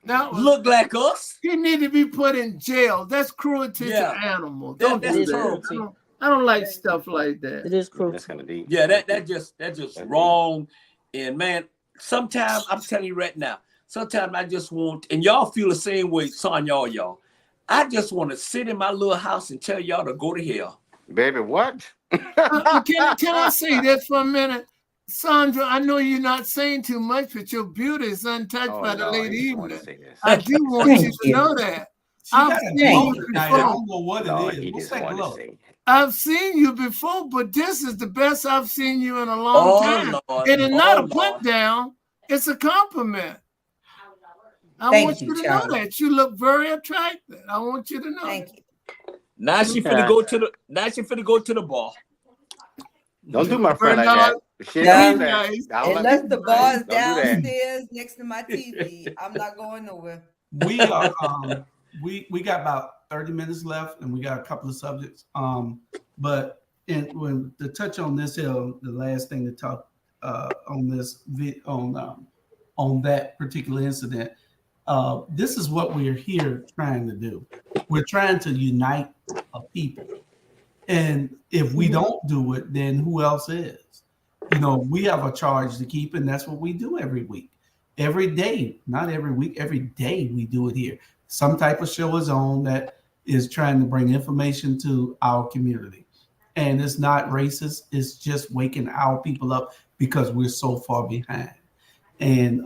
Now, look like us. He need to be put in jail. That's cruelty to animals. Don't do that. I don't like stuff like that. It is cruel. That's kind of deep. Yeah, that's just wrong. And man, sometimes I'm telling you right now, sometimes I just want, and y'all feel the same way, son, y'all. I just want to sit in my little house and tell y'all to go to hell. Baby, what? Can I say this for a minute? Sandra, I know you're not saying too much, but your beauty is untouched by the late evening. I do want you to know that. I've seen you before. I don't know what it is. What's that glow? I've seen you before, but this is the best I've seen you in a long time. Lord. And it's not a put down, it's a compliment. I want you to know that. You look very attractive. I want you to know. Thank you. Now she finna go to the bar. Don't do my friend like that. Unless the bar is downstairs next to my TV, I'm not going nowhere. We are we got about 30 minutes left, and we got a couple of subjects. But when to touch on this the last thing to talk on this on that particular incident, this is what we're here trying to do. We're trying to unite a people, and if we don't do it, then who else is? We have a charge to keep, and that's what we do every week, every day, not every week, every day we do it here. Some type of show is on that is trying to bring information to our community. And it's not racist. It's just waking our people up because we're so far behind. And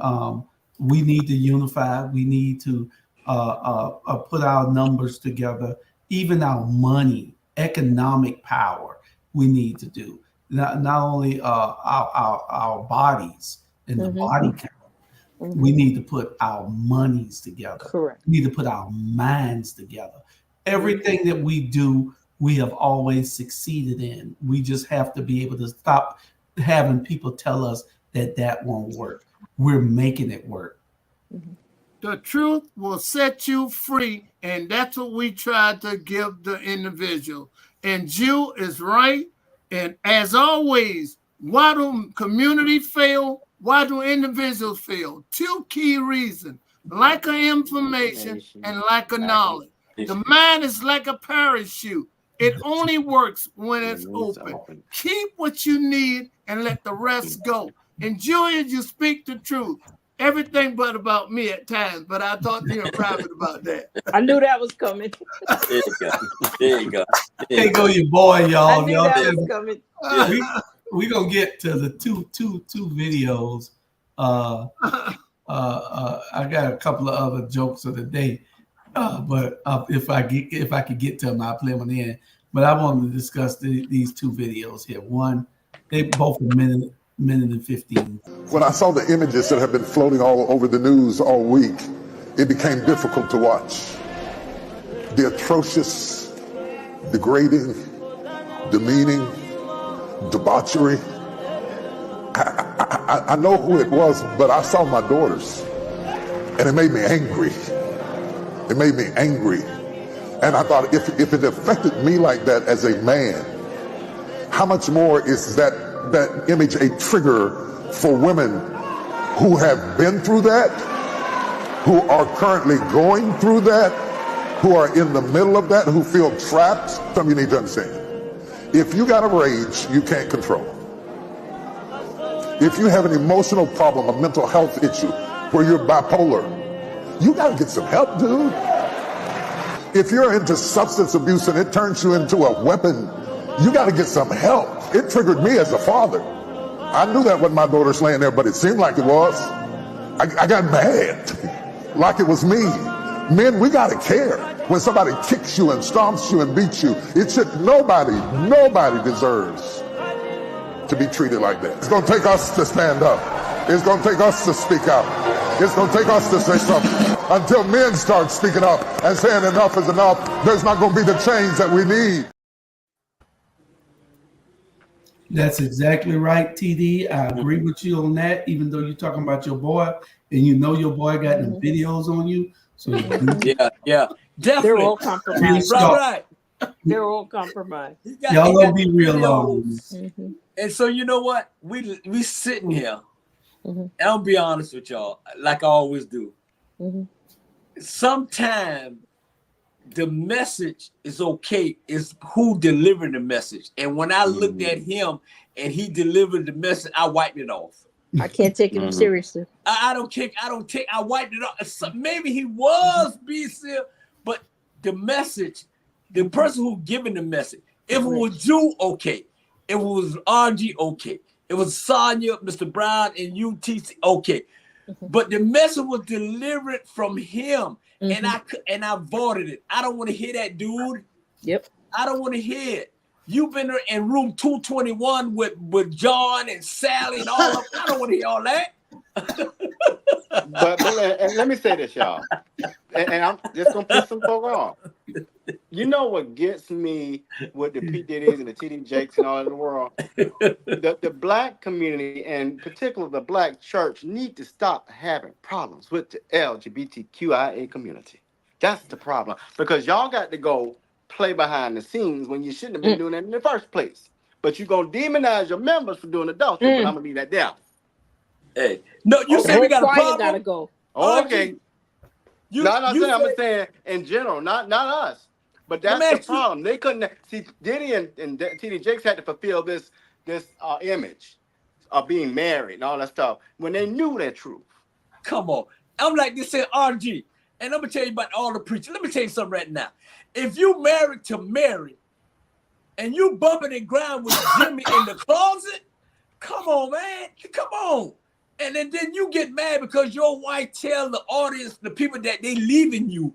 we need to unify. We need to put our numbers together, even our money, economic power we need to do. Not only our bodies and the body count. We need to put our monies together. Correct. We need to put our minds together. Everything that we do, we have always succeeded in. We just have to be able to stop having people tell us that won't work. We're making it work. The truth will set you free, and that's what we try to give the individual. And Jill is right. And as always, why do community fail? Why do individuals fail? Two key reasons: lack of information and lack of knowledge. The mind is like a parachute. It only works when it's open. Keep what you need and let the rest go. And Julia, you speak the truth. Everything but about me at times, but I'll talk to you in private about that. I knew that was coming. There you go. There you go. There you go, your boy, y'all. I knew that was coming. We're gonna get to the two videos. I got a couple of other jokes of the day, but if I could get to them, I'll play them in. But I wanted to discuss these two videos here. One, they both a minute and 15. When I saw the images that have been floating all over the news all week, it became difficult to watch. The atrocious, degrading, demeaning, debauchery. I know who it was, but I saw my daughters, and it made me angry. It made me angry. And I thought, if it affected me like that as a man, how much more is that image a trigger for women who have been through that, who are currently going through that, who are in the middle of that, who feel trapped? Something you need to understand. If you got a rage you can't control, if you have an emotional problem, a mental health issue where you're bipolar, you got to get some help, dude. If you're into substance abuse and it turns you into a weapon, you got to get some help. It triggered me as a father. I knew that wasn't my daughter's laying there, but it seemed like it was. I got mad, like it was me. Men, we got to care. When somebody kicks you and stomps you and beats you, it should, nobody deserves to be treated like that. It's going to take us to stand up. It's going to take us to speak out. It's going to take us to say something. Until men start speaking up and saying enough is enough, there's not going to be the change that we need. That's exactly right, TD. I agree with you on that, even though you're talking about your boy, and you know your boy got them videos on you. So yeah. Definitely. They're all compromised. Right. They're all compromised. Y'all don't be real long. Mm-hmm. And so you know what? We sitting here, and I'll be honest with y'all, like I always do. Sometimes the message is okay, is who delivered the message. And when I looked at him and he delivered the message, I wiped it off. I can't take him seriously. I wiped it off. Maybe he was being serious, but the message, the person who giving the message. If it was Jew, okay. If it was RG, okay. It was Sonya, Mr. Brown, and UTC, okay. But the message was delivered from him, and I voted it. I don't want to hear that, dude. Yep. I don't want to hear it. You've been there in room 221 with John and Sally and all of them. I don't want to hear all that. But and let me say this, y'all, and I'm just gonna piss some folk off. You know what gets me with the P. Diddy's and the TD Jakes and all in the world? The black community, and particularly the black church, need to stop having problems with the LGBTQIA community. That's the problem. Because y'all got to go play behind the scenes when you shouldn't have been doing that in the first place. But you're going to demonize your members for doing adultery, but I'm going to leave that there. Hey, no, you say we got a problem? Gotta go. Oh, okay. I'm saying in general, not us. But that's the problem. They couldn't see Diddy and TD Jakes had to fulfill this image of being married and all that stuff when they knew that truth. Come on. I'm like this saying RG. And I'm gonna tell you about all the preachers. Let me tell you something right now. If you married to Mary and you bumping and grind with Jimmy in the closet, come on, man. Come on. And then you get mad because your wife tell the audience, the people that they leaving you.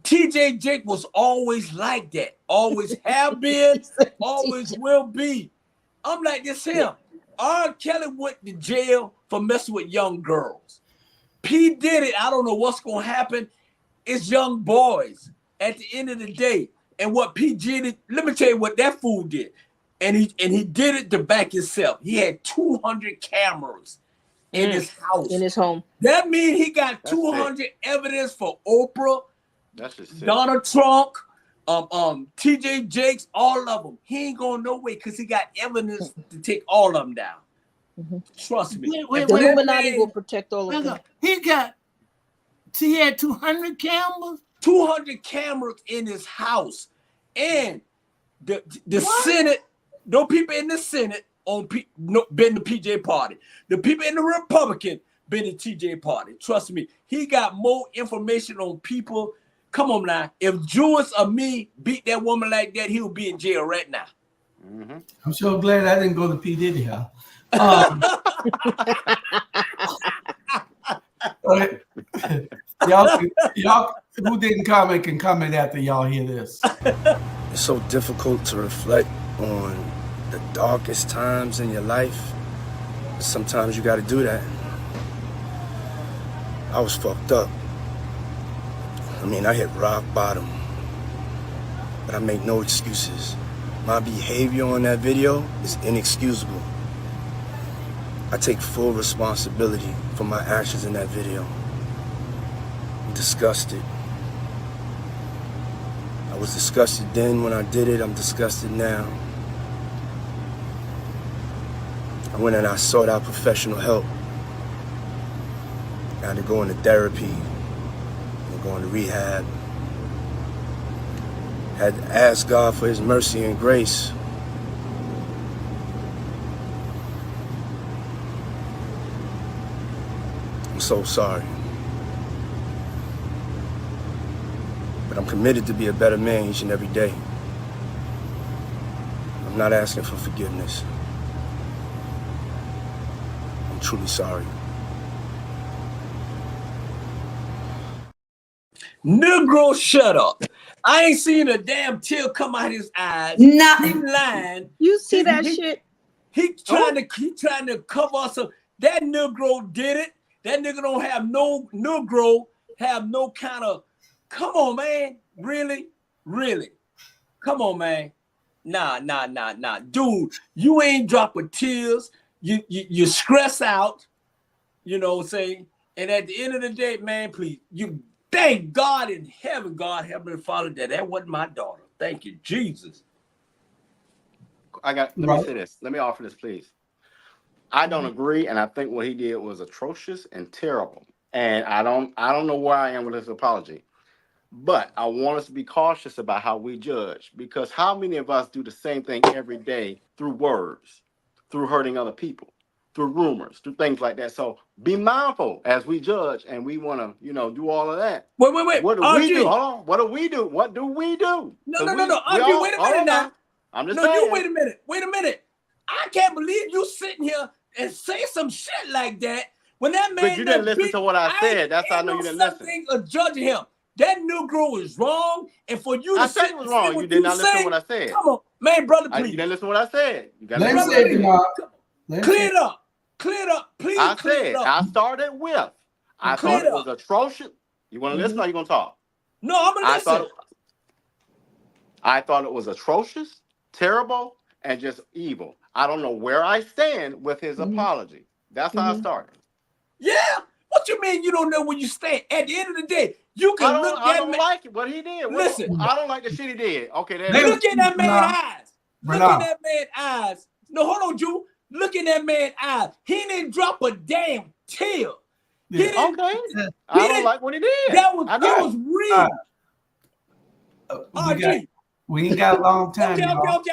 TJ Jake was always like that. Always have been, always will be. I'm like this him. R. Kelly went to jail for messing with young girls. P. Diddy, I don't know what's going to happen. It's young boys at the end of the day. And what P. Diddy, let me tell you what that fool did. And he did it to back himself. He had 200 cameras in his house. In his home. That means he got 200 evidence for Oprah, that's just Donald Trump, TJ Jakes, all of them. He ain't going no way because he got evidence to take all of them down. Trust me. The Illuminati will protect all of them. He had 200 cameras? 200 cameras in his house. And the Senate, no people in the Senate been the PJ party. The people in the Republican been the TJ party. Trust me. He got more information on people. Come on now. If Jules or me beat that woman like that, he would be in jail right now. I'm so glad I didn't go to P. Diddy house. Y'all who didn't comment can comment after y'all hear this. It's so difficult to reflect on the darkest times in your life. Sometimes you got to do that. I was fucked up. I mean, I hit rock bottom, but I make no excuses. My behavior on that video is inexcusable. I take full responsibility for my actions in that video. I'm disgusted. I was disgusted then when I did it. I'm disgusted now. I went and I sought out professional help. I had to go into therapy, going to rehab. Had to ask God for his mercy and grace. I'm so sorry. But I'm committed to be a better man each and every day. I'm not asking for forgiveness. I'm truly sorry. Negro, shut up. I ain't seen a damn tear come out his eyes. Nah. He lying. You see that shit? He trying to cover us up. That Negro did it. That nigga don't have no Negro have no kind of. Come on, man. Really? Come on, man. Nah. Dude, you ain't dropping tears. You stress out. You know what I'm saying? And at the end of the day, man, please, you thank God in heaven, God, Heavenly Father, that wasn't my daughter. Thank you, Jesus. Let me say this. Let me offer this, please. I don't agree, and I think what he did was atrocious and terrible. And I don't know where I am with his apology. But I want us to be cautious about how we judge, because how many of us do the same thing every day through words, through hurting other people, through rumors, through things like that. So be mindful as we judge and we want to, do all of that. Wait. What do RG. we do? Hold on. What do we do? What do we do? No. RG, wait a minute now. I'm just No, saying. you wait a minute. I can't believe you sitting here and say some shit like that when that man. But you didn't listen to what I said. That's how I know you didn't listen. Thing of judging him. That Negro is wrong, and for you to I said it was wrong. You did not listen to what I said. Come on, man, brother, please. You didn't listen to what I said. You got Let him to say it, Mark. Clear it up, please. I clear said it up. I started with. I thought it was atrocious. You want to listen or you gonna talk? No, I'm gonna listen. I thought it was atrocious, terrible, and just evil. I don't know where I stand with his apology. That's how I started. Yeah. What you mean you don't know where you stand? At the end of the day, you can look at I don't like it, what he did. Listen. I don't like the shit he did. Okay, look in that man's eyes. Look in that man's eyes. No, hold on, Drew. Look in that man's eyes. He didn't drop a damn tear. Yeah. I don't like what he did. That was real. We ain't got a long time. Okay, I'm gonna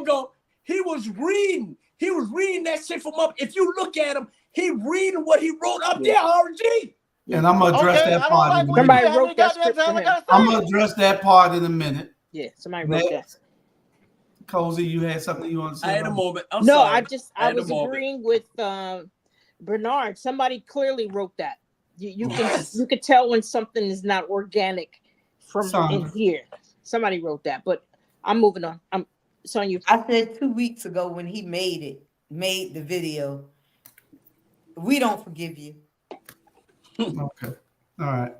go. He was reading that shit from up. If you look at him, he reading what he wrote up there, RG. And I'm gonna address that part in a minute. Somebody wrote that script for him. I'm gonna address that part in a minute. Yeah, somebody wrote that. Cozy, you had something you want to say? I had a moment. I was agreeing with Bernard. Somebody clearly wrote that. You could tell when something is not organic from in here. Somebody wrote that, but I'm moving on. It's on you. I said 2 weeks ago when he made the video, we don't forgive you. Okay. All right.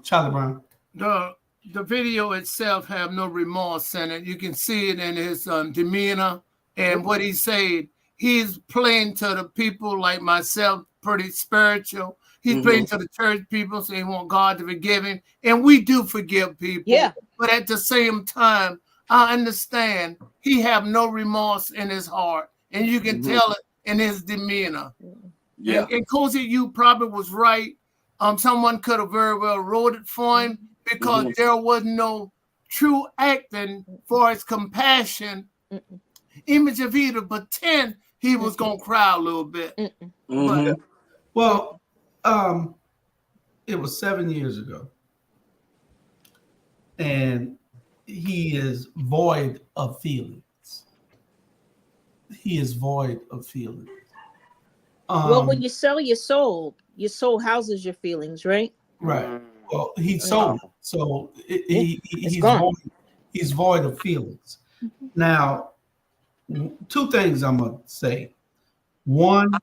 Charlie Brown. The video itself have no remorse in it. You can see it in his demeanor and what he said. He's playing to the people like myself, pretty spiritual. He's playing to the church people, so he want God to forgive him. And we do forgive people. Yeah. But at the same time, I understand he have no remorse in his heart. And you can tell it in his demeanor. Yeah. And Cozy, you probably was right. Someone could have very well wrote it for him because there was no true acting for his compassion. Image of either pretend he was gonna cry a little bit. But, well, it was 7 years ago, and he is void of feelings. He is void of feelings. Well, when you sell your soul houses your feelings, right? Right. Well, he sold it, so he's void of feelings. Now, two things I'm gonna say. One,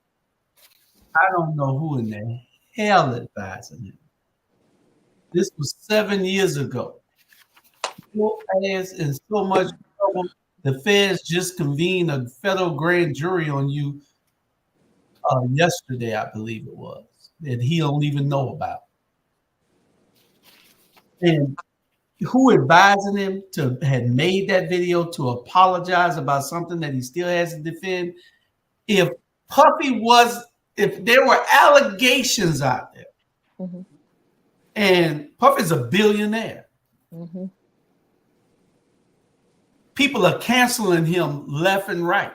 I don't know who in the hell advising him. This was 7 years ago. Your ass in so much trouble. The feds just convened a federal grand jury on you yesterday, I believe it was, that he don't even know about. And who advising him to had made that video to apologize about something that he still has to defend? If there were allegations out there, and Puffy's a billionaire, people are canceling him left and right.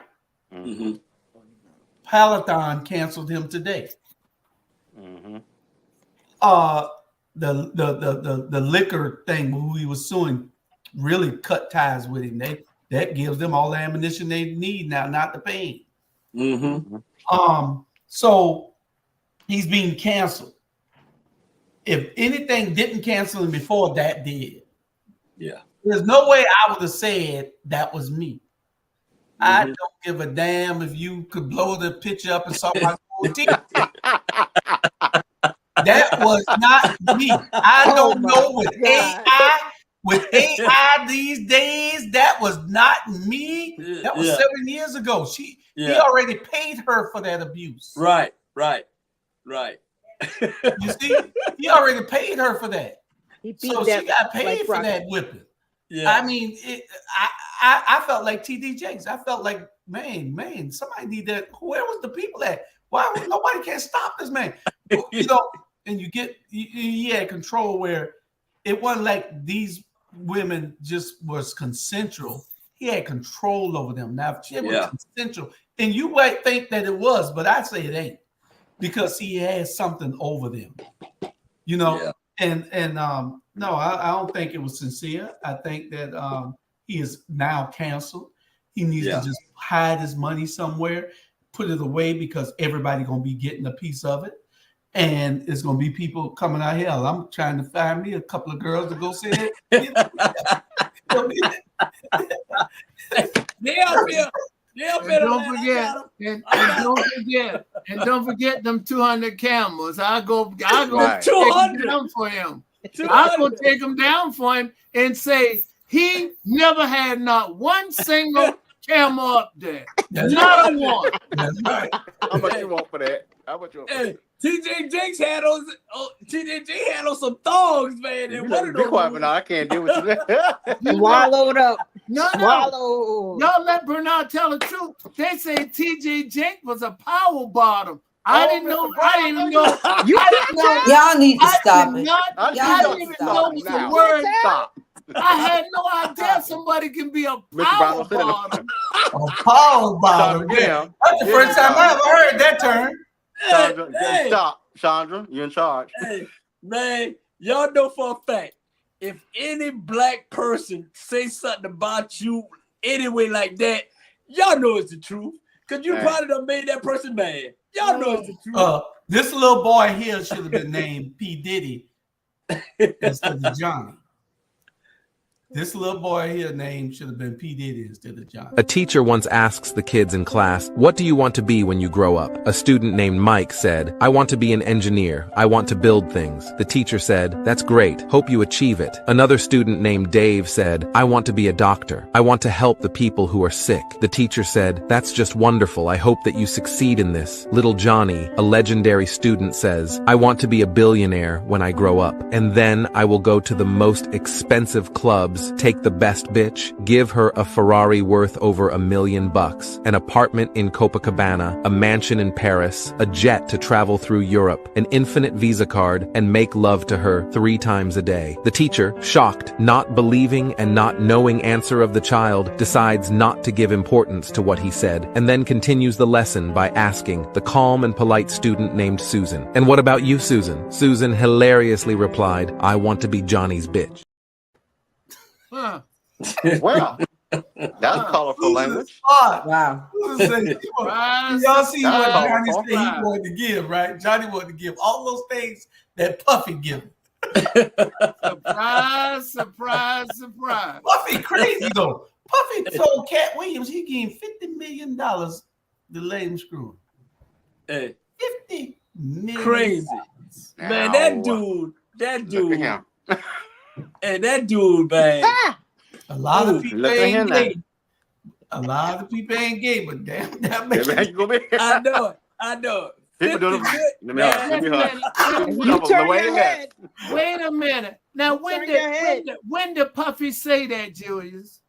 Peloton canceled him today. The liquor thing who he was suing really cut ties with him. That gives them all the ammunition they need now not to pay him. So he's being canceled. If anything didn't cancel him before, that did. Yeah. There's no way I would have said that was me. I don't give a damn if you could blow the picture up and saw my full teeth. That was not me. I don't know with AI these days, that was not me. That was 7 years ago. He already paid her for that abuse. Right. You see, he already paid her for that. So she got paid for that whipping. Yeah. I mean, I felt like TD Jakes. I felt like, man, somebody need that. Where was the people at? Why nobody can't stop this man? And he had control where it wasn't like these women just was consensual. he had control over them. Now, if it was consensual, and you might think that it was, but I say it ain't, because he has something over them, you know. And no, I don't think it was sincere. I think that he is now canceled. He needs to just hide his money somewhere, put it away, because everybody gonna be getting a piece of it, and it's gonna be people coming out here. I'm trying to find me a couple of girls to go see it. Don't forget them 200 camels. I go 200 take them down for him. I go take them down for him and say he never had not one single camel up there. Not one. That's right. How much you want for that? How much you want for that? TJ Jakes had those. TJ J had on some thongs, man. And one of Be those. quiet, but now I can't deal with you. Swallowed up. No. Swallow. Y'all let Bernard tell the truth. They say TJ Jake was a power bottom. I didn't know. Y'all need to stop it. I didn't even know it was a word. Stop. I had no idea somebody can be a power bottom. A power bottom. Yeah. That's the first time I ever heard that term. Chandra, stop. Chandra, you're in charge. Hey, man, y'all know for a fact, if any black person say something about you anyway like that, y'all know it's the truth. Because you probably done made that person mad. Y'all know it's the truth. This little boy here should have been named P. Diddy instead of Johnny. This little boy here name should have been P. Diddy instead of Johnny. A teacher once asks the kids in class, "What do you want to be when you grow up?" A student named Mike said, "I want to be an engineer. I want to build things." The teacher said, "That's great. Hope you achieve it." Another student named Dave said, "I want to be a doctor. I want to help the people who are sick." The teacher said, "That's just wonderful. I hope that you succeed in this." Little Johnny, a legendary student, says, "I want to be a billionaire when I grow up. And then I will go to the most expensive clubs, take the best bitch, give her a Ferrari worth over $1 million, an apartment in Copacabana, a mansion in Paris, a jet to travel through Europe, an infinite Visa card, and make love to her 3 times a day." The teacher, shocked, not believing and not knowing answer of the child, decides not to give importance to what he said, and then continues the lesson by asking the calm and polite student named Susan, "And what about you, Susan?" Susan hilariously replied, "I want to be Johnny's bitch." Huh. Well, that's colorful language. Wow. Y'all see what Johnny said he wanted to give, right? Johnny wanted to give all those things that Puffy give him. Surprise, surprise, surprise. Puffy crazy though. Puffy told Cat Williams he gave him $50 million to let him screw him. Hey, 50 million. crazy. Man, that dude. Hey, that dude, man. A lot of people ain't gay. A lot of people ain't gay, but damn, that makes I know it. People doing You turn your head. Wait a minute. Now, when did Puffy say that, Julius?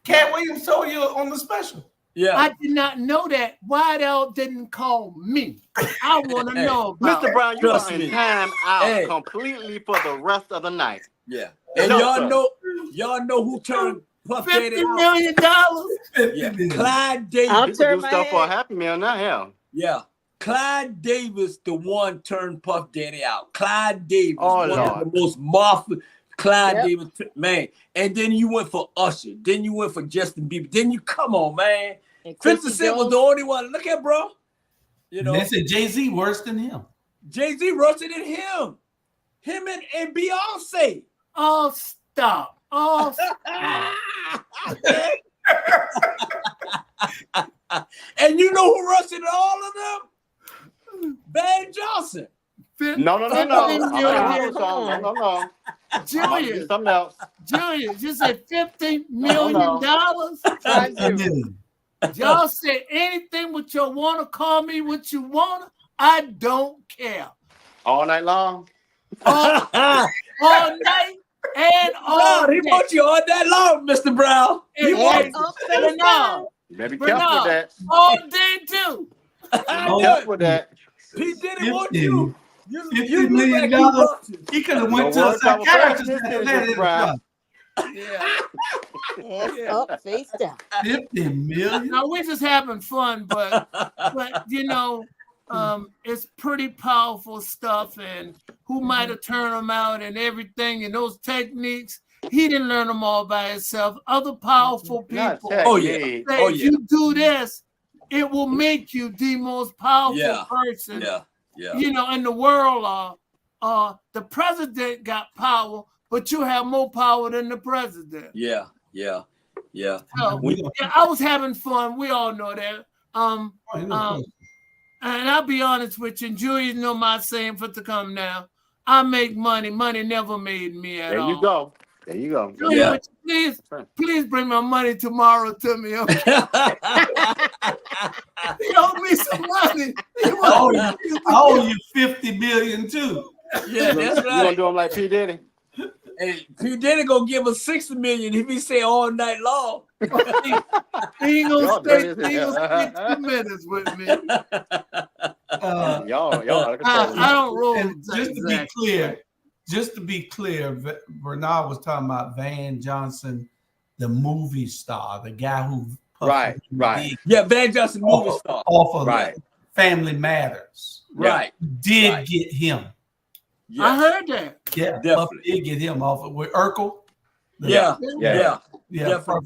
Cat Williams told you on the special. Yeah. I did not know that. Why they didn't call me? I want to know about Mr. Brown, you Trust are me. in time out completely for the rest of the night. Yeah. And y'all know who turned Puff Daddy $50 out? million? Yeah. Clyde Davis. I'll People turn do my stuff for a head. Happy Meal now, hell. Yeah. Clyde Davis, the one turned Puff Daddy out. Clyde Davis, one of the most marvelous. Clyde Davis, man. And then you went for Usher. Then you went for Justin Bieber. Then you come on, man. 50 Cent was the only one. Look at bro. You know, they said Jay-Z worse than him. Jay-Z worse than him. Him and Beyonce. Oh, stop. Oh, And you know who rushed in all of them? Van Johnson. No. Julius, Something else. Julius, you said $50 million? Y'all said anything what you want to call me what you want. I don't care. All night long? All night and all day. He put you all that long, Mr. Brown. He was Bernard. Better be careful with that. All day too. With that. He didn't want you. $50 million. He could have went to a psychiatrist and let it. Ass up, face down. 50 million. Now we're just having fun, but you know, it's pretty powerful stuff, and who might have turned him out and everything, and those techniques. He didn't learn them all by himself. Other powerful people. Oh yeah. Oh If yeah. you do this, it will make you the most powerful person. Yeah. Yeah. You know, in the world. The president got power, but you have more power than the president. Yeah. Yeah. Yeah. So, yeah, I was having fun. We all know that. And I'll be honest with you, and Julius know my saying for to come now. I make money. Money never made me at all. There you go. There you go. Julius, please bring my money tomorrow to me. Okay? He owed me some money. I owe you 50 million too. Yeah, that's You gonna right. do them like P. Diddy? Hey, P. Diddy gonna give us 60 million if he say all night long. He ain't gonna stay 2 minutes with me. Y'all. I don't roll. Just to be clear, Bernard was talking about Van Johnson, the movie star, the guy who Right. Yeah, Van Johnson movie star. Off of Family Matters. Right. Did get him. Yes. I heard that. Yeah, Puff did get him off of with Urkel. Yeah. Puff did That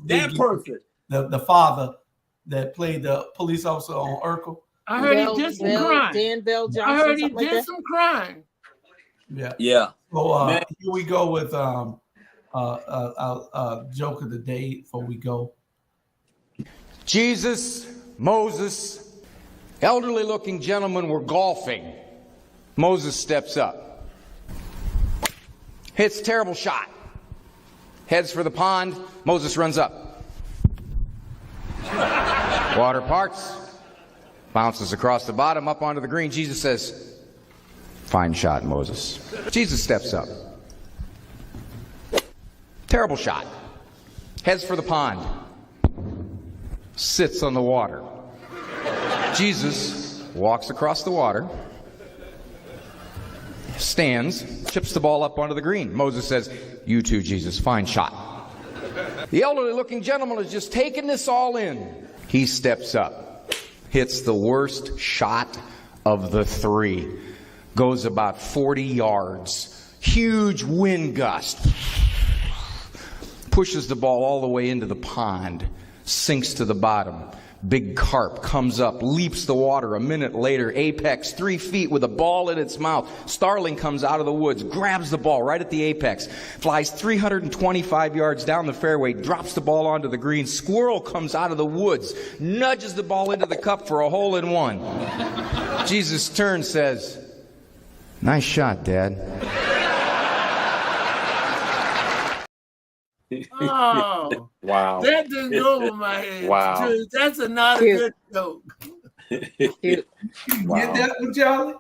get person. The father that played the police officer on Urkel. I heard he did some crime. Dan Bell Johnson. I heard he something like did that. some crime. Yeah. Yeah. So here we go with joke of the day before we go. Jesus, Moses, elderly looking gentlemen were golfing. Moses steps up. Hits a terrible shot. Heads for the pond. Moses runs up. Water parts. Bounces across the bottom up onto the green. Jesus says, "Fine shot, Moses." Jesus steps up. Terrible shot. Heads for the pond. Sits on the water. Jesus walks across the water. Stands, chips the ball up onto the green. Moses says, "You too, Jesus, fine shot." The elderly looking gentleman has just taken this all in. He steps up, hits the worst shot of the three. Goes about 40 yards. Huge wind gust. Pushes the ball all the way into the pond. Sinks to the bottom. Big carp comes up, leaps the water. A minute later, apex 3 feet with a ball in its mouth. Starling comes out of the woods, grabs the ball right at the apex, flies 325 yards down the fairway, drops the ball onto the green. Squirrel comes out of the woods, nudges the ball into the cup for a hole-in-one. Jesus turns, says, "Nice shot, Dad." Oh, wow. That didn't go over my head. Wow. Dude, that's not a good joke. Get that one, Charlie?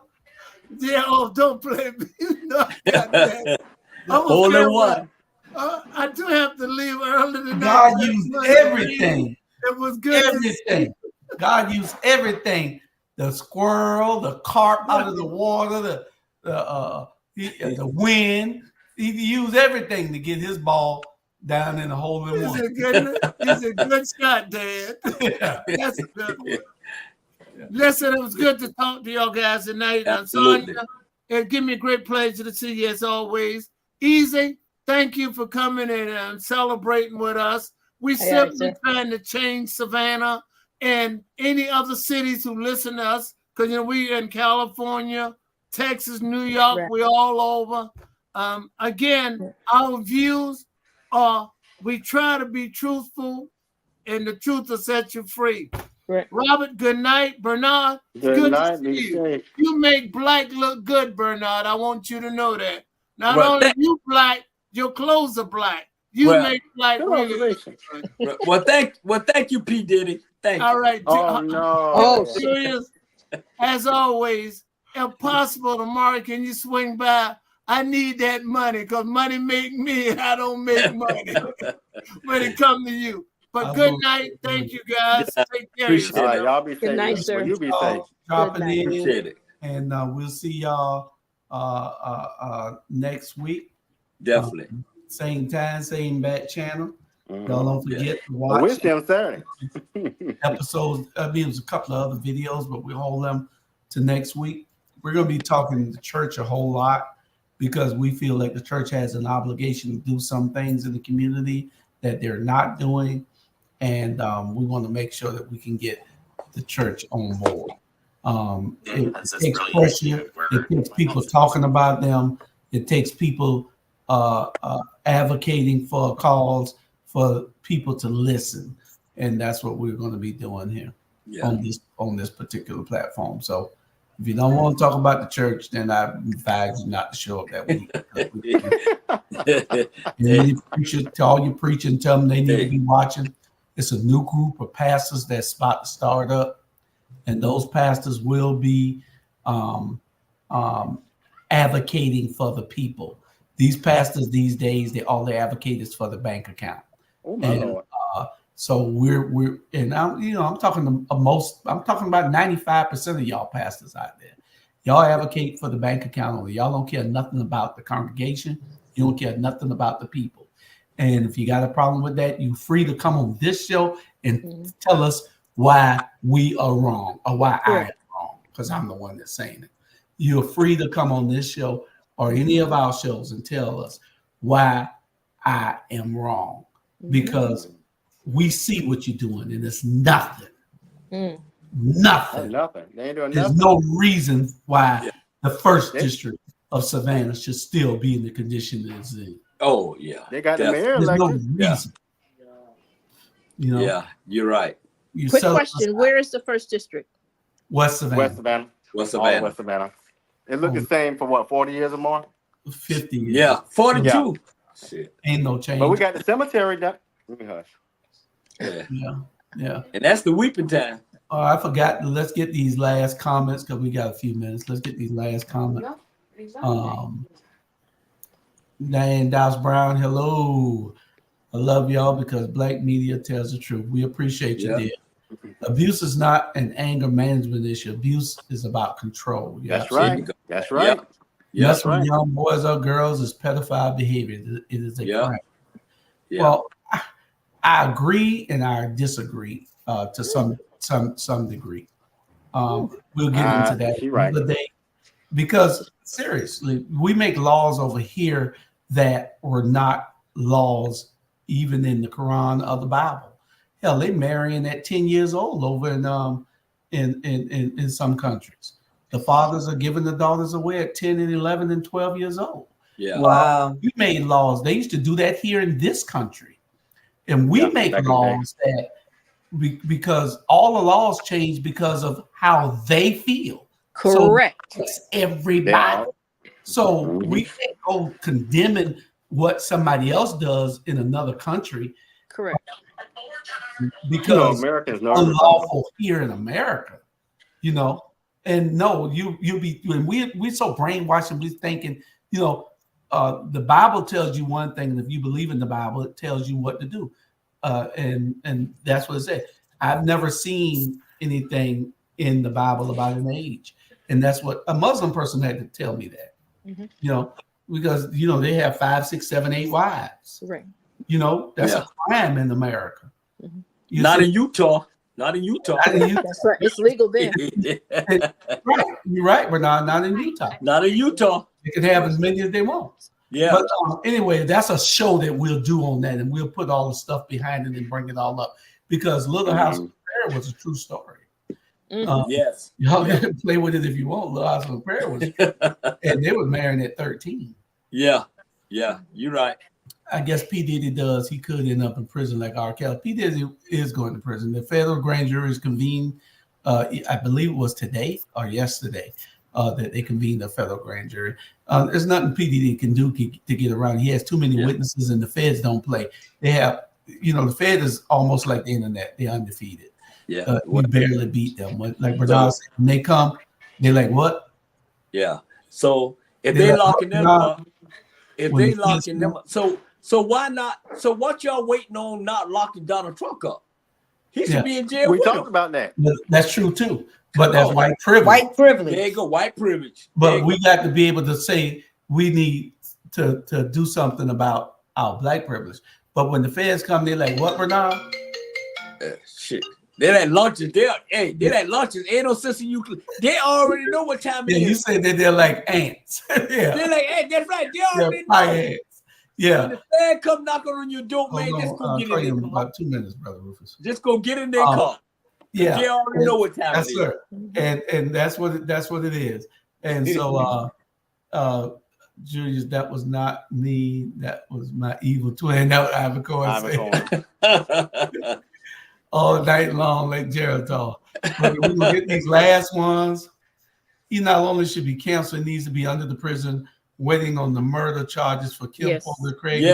Yeah, don't play me. You know, I got that. Hole in one. I do have to leave early tonight. God used everything. It was good. Everything. God used everything. The squirrel, the carp out of the water, the wind. He used everything to get his ball down in the hole in one. He's a good shot, Dad. That's a good one. Listen, it was good to talk to y'all guys tonight. Sonia, it give me a great pleasure to see you as always. Easy, thank you for coming in and celebrating with us. We simply trying to change Savannah and any other cities who listen to us, because we in California, Texas, New York, we're all over. Again, our views are, we try to be truthful, and the truth will set you free. Right. Robert, good night. Bernard, Good night, to see you. safe. You make black look good, Bernard. I want you to know that. Not Well, only you black, your clothes are black. You make black really good. Well, thank you, P. Diddy. Thank you. All right. Oh, no. Oh, serious. As always, if possible, tomorrow, can you swing by? I need that money, because money make me and I don't make money when it comes to you. But good night. Thank you, guys. Take care of yourself. All right, y'all be safe. Good night, sir. You be safe. Dropping in. Appreciate it. And we'll see y'all next week. Definitely. same time, same back channel. Y'all don't forget to But we're watch still Saturday. episodes. I mean, there's a couple of other videos, but we hold them to next week. We're going to be talking to the church a whole lot because we feel like the church has an obligation to do some things in the community that they're not doing. And we want to make sure that we can get the church on board. It takes pressure. It takes people talking about them. It takes people advocating for cause for people to listen. And that's what we're going to be doing here on this particular platform. So if you don't want to talk about the church, then I advise you not to show up that week. And you preach it to all your preaching, tell them they need to be watching. It's a new group of pastors that's about to start up, and those pastors will be advocating for the people. These pastors these days, all they advocate is for the bank account. Oh my Lord. So we're and I'm talking about 95% of y'all pastors out there. Y'all advocate for the bank account only. Y'all don't care nothing about the congregation. You don't care nothing about the people. And if you got a problem with that, you're free to come on this show and tell us why we are wrong or why I am wrong, because I'm the one that's saying it. You're free to come on this show or any of our shows and tell us why I am wrong, because we see what you're doing and it's nothing. Nothing. Nothing. They ain't doing There's nothing. no reason why the first district of Savannah should still be in the condition that it's in. Oh yeah, they got the mayor There's no elected. reason. You know, Yeah, you're right. Quick question: where is the first district? West Savannah. West Savannah. West All Savannah. West Savannah. It looked the same for what, 40 years or more? 50 years. Yeah, 42. Yeah. Shit. Ain't no change. But we got the cemetery done. Let me hush. Yeah. And that's the weeping time. Oh, I forgot. Let's get these last comments because we got a few minutes. Let's get these last comments. Diane Douse Brown, hello. I love y'all because black media tells the truth. We appreciate you, dear. Abuse is not an anger management issue. Abuse is about control. That's right. That's right. Yeah. That's When right. young boys or girls is pedophile behavior. It is a crime. Yeah. Well, I agree and I disagree to some degree. We'll get into that another day, because seriously, we make laws over here that were not laws even in the Quran or the Bible. Hell, they marrying at 10 years old over in some countries. The fathers are giving the daughters away at 10 and 11 and 12 years old. Yeah. Wow. We made laws. They used to do that here in this country. And we make laws that because all the laws change because of how they feel. Correct. So it's everybody. So we can't go condemning what somebody else does in another country. Correct. Because Americans it's unlawful here in America, And no, you'll be when we're so brainwashed and we're thinking, the Bible tells you one thing, and if you believe in the Bible, it tells you what to do. And that's what it said. I've never seen anything in the Bible about an age. And that's what a Muslim person had to tell me that. Because they have 5, 6, 7, 8 wives. Right. That's a crime in America. Not in Utah. Not in Utah. That's right. It's legal there. Right. You're right, but not in Utah. Not in Utah. They can have as many as they want. Yeah. But anyway, that's a show that we'll do on that, and we'll put all the stuff behind it and bring it all up, because Little House on Prayer was a true story. Yes. Y'all can play with it if you want. Little House on Prayer was, and they were married at 13. Yeah. Yeah. You're right. I guess P. Diddy does. He could end up in prison like R. Kelly. P. Diddy is going to prison. The federal grand jury is convened. I believe it was today or yesterday that they convened a federal grand jury. There's nothing P. Diddy can do to get around. He has too many witnesses, and the feds don't play. They have, the Fed is almost like the internet. They're undefeated. Yeah, we barely beat them. Like Bernard said, when they come, they're like, what? Yeah. So if They're they like, locking them up, so why not? So what y'all waiting on not locking Donald Trump up? He should be in jail. We talked about that. That's true too. But that's white privilege. White privilege. There you go, white privilege. But we got to be able to say we need to do something about black privilege. But when the feds come, they're like, what, Bernard? Shit. They're at lunches. They're at lunches. Ain't no sense in you. They already know what time it is. You say that they're like ants. Yeah. They're like, hey, that's right. They already know. Ants. Yeah. When the fed come knocking on your door, man, just go get in there. About 2 minutes, Brother Rufus. Just go get in their car. Yeah. They already know what time it is. Sir. And that's what it is. And so Julius, that was not me. That was my evil twin. That was Ivan Cohen. All night long, like Gerald told. But we're gonna get these last ones. He not only should be canceled, he needs to be under the prison, waiting on the murder charges for Kim Porter Craig,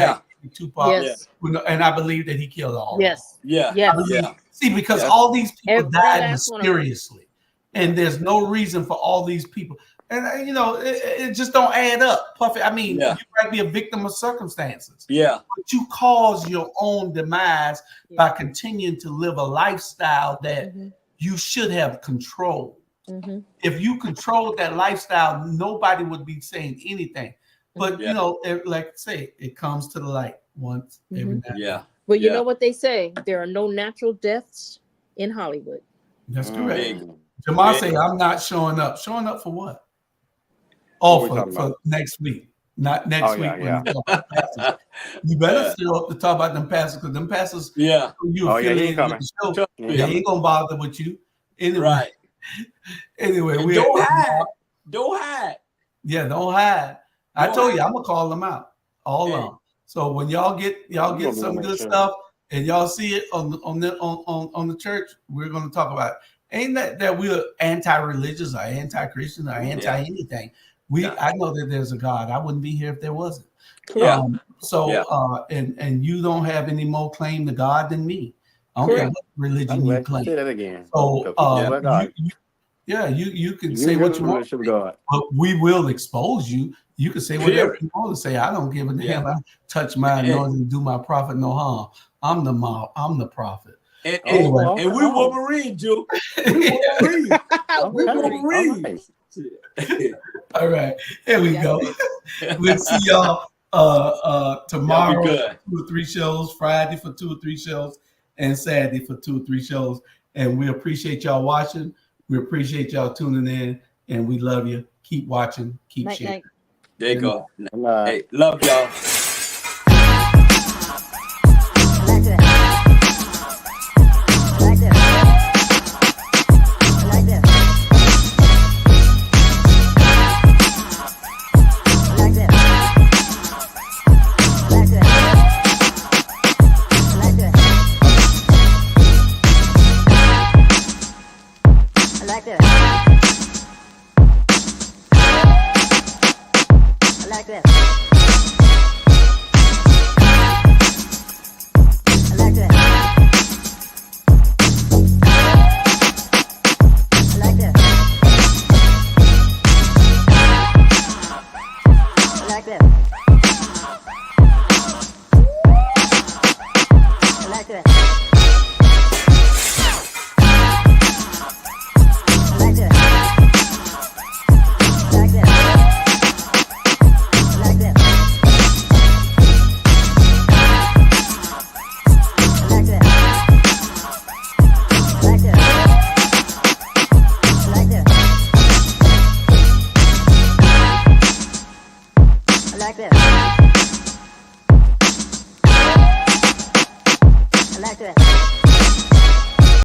Tupac. Yes. And I believe that he killed all. Yes. Yeah. Yes. See, because all these people died mysteriously, and there's no reason for all these people. And it just don't add up, Puffy. I mean, you might be a victim of circumstances. Yeah. But you cause your own demise by continuing to live a lifestyle that you should have controlled. If you controlled that lifestyle, nobody would be saying anything. But like I say, it comes to the light once every now. Yeah. Well, you know what they say? There are no natural deaths in Hollywood. That's correct. Jamal say, I'm not showing up. Showing up for what? Oh, for next week. Not next week. Yeah. You better still up to talk about them pastors, because them pastors, he ain't coming. They ain't gonna bother with you. Anyway, right. Anyway, we don't hide. Don't hide. Yeah, don't hide. I told you, I'm gonna call them out. All of them. So when y'all get some good stuff and y'all see it on the church, we're gonna talk about it. Ain't that we're anti-religious or anti-Christian or anti-anything. I know that there's a God. I wouldn't be here if there wasn't. And you don't have any more claim to God than me. I don't care what religion you claim. Say that again. So you can say what you want, but we will expose you. You can say whatever you want to say. I don't give a damn. I touch my anointing and do my prophet no harm. I'm the prophet. And we Wolverine, Joe. We Wolverine. All right, here we go. We'll see y'all tomorrow for 2 or 3 shows, Friday for 2 or 3 shows, and Saturday for 2 or 3 shows. And we appreciate y'all watching. We appreciate y'all tuning in, and we love you. Keep watching. Keep sharing. There you go. Hey, love y'all. Like this.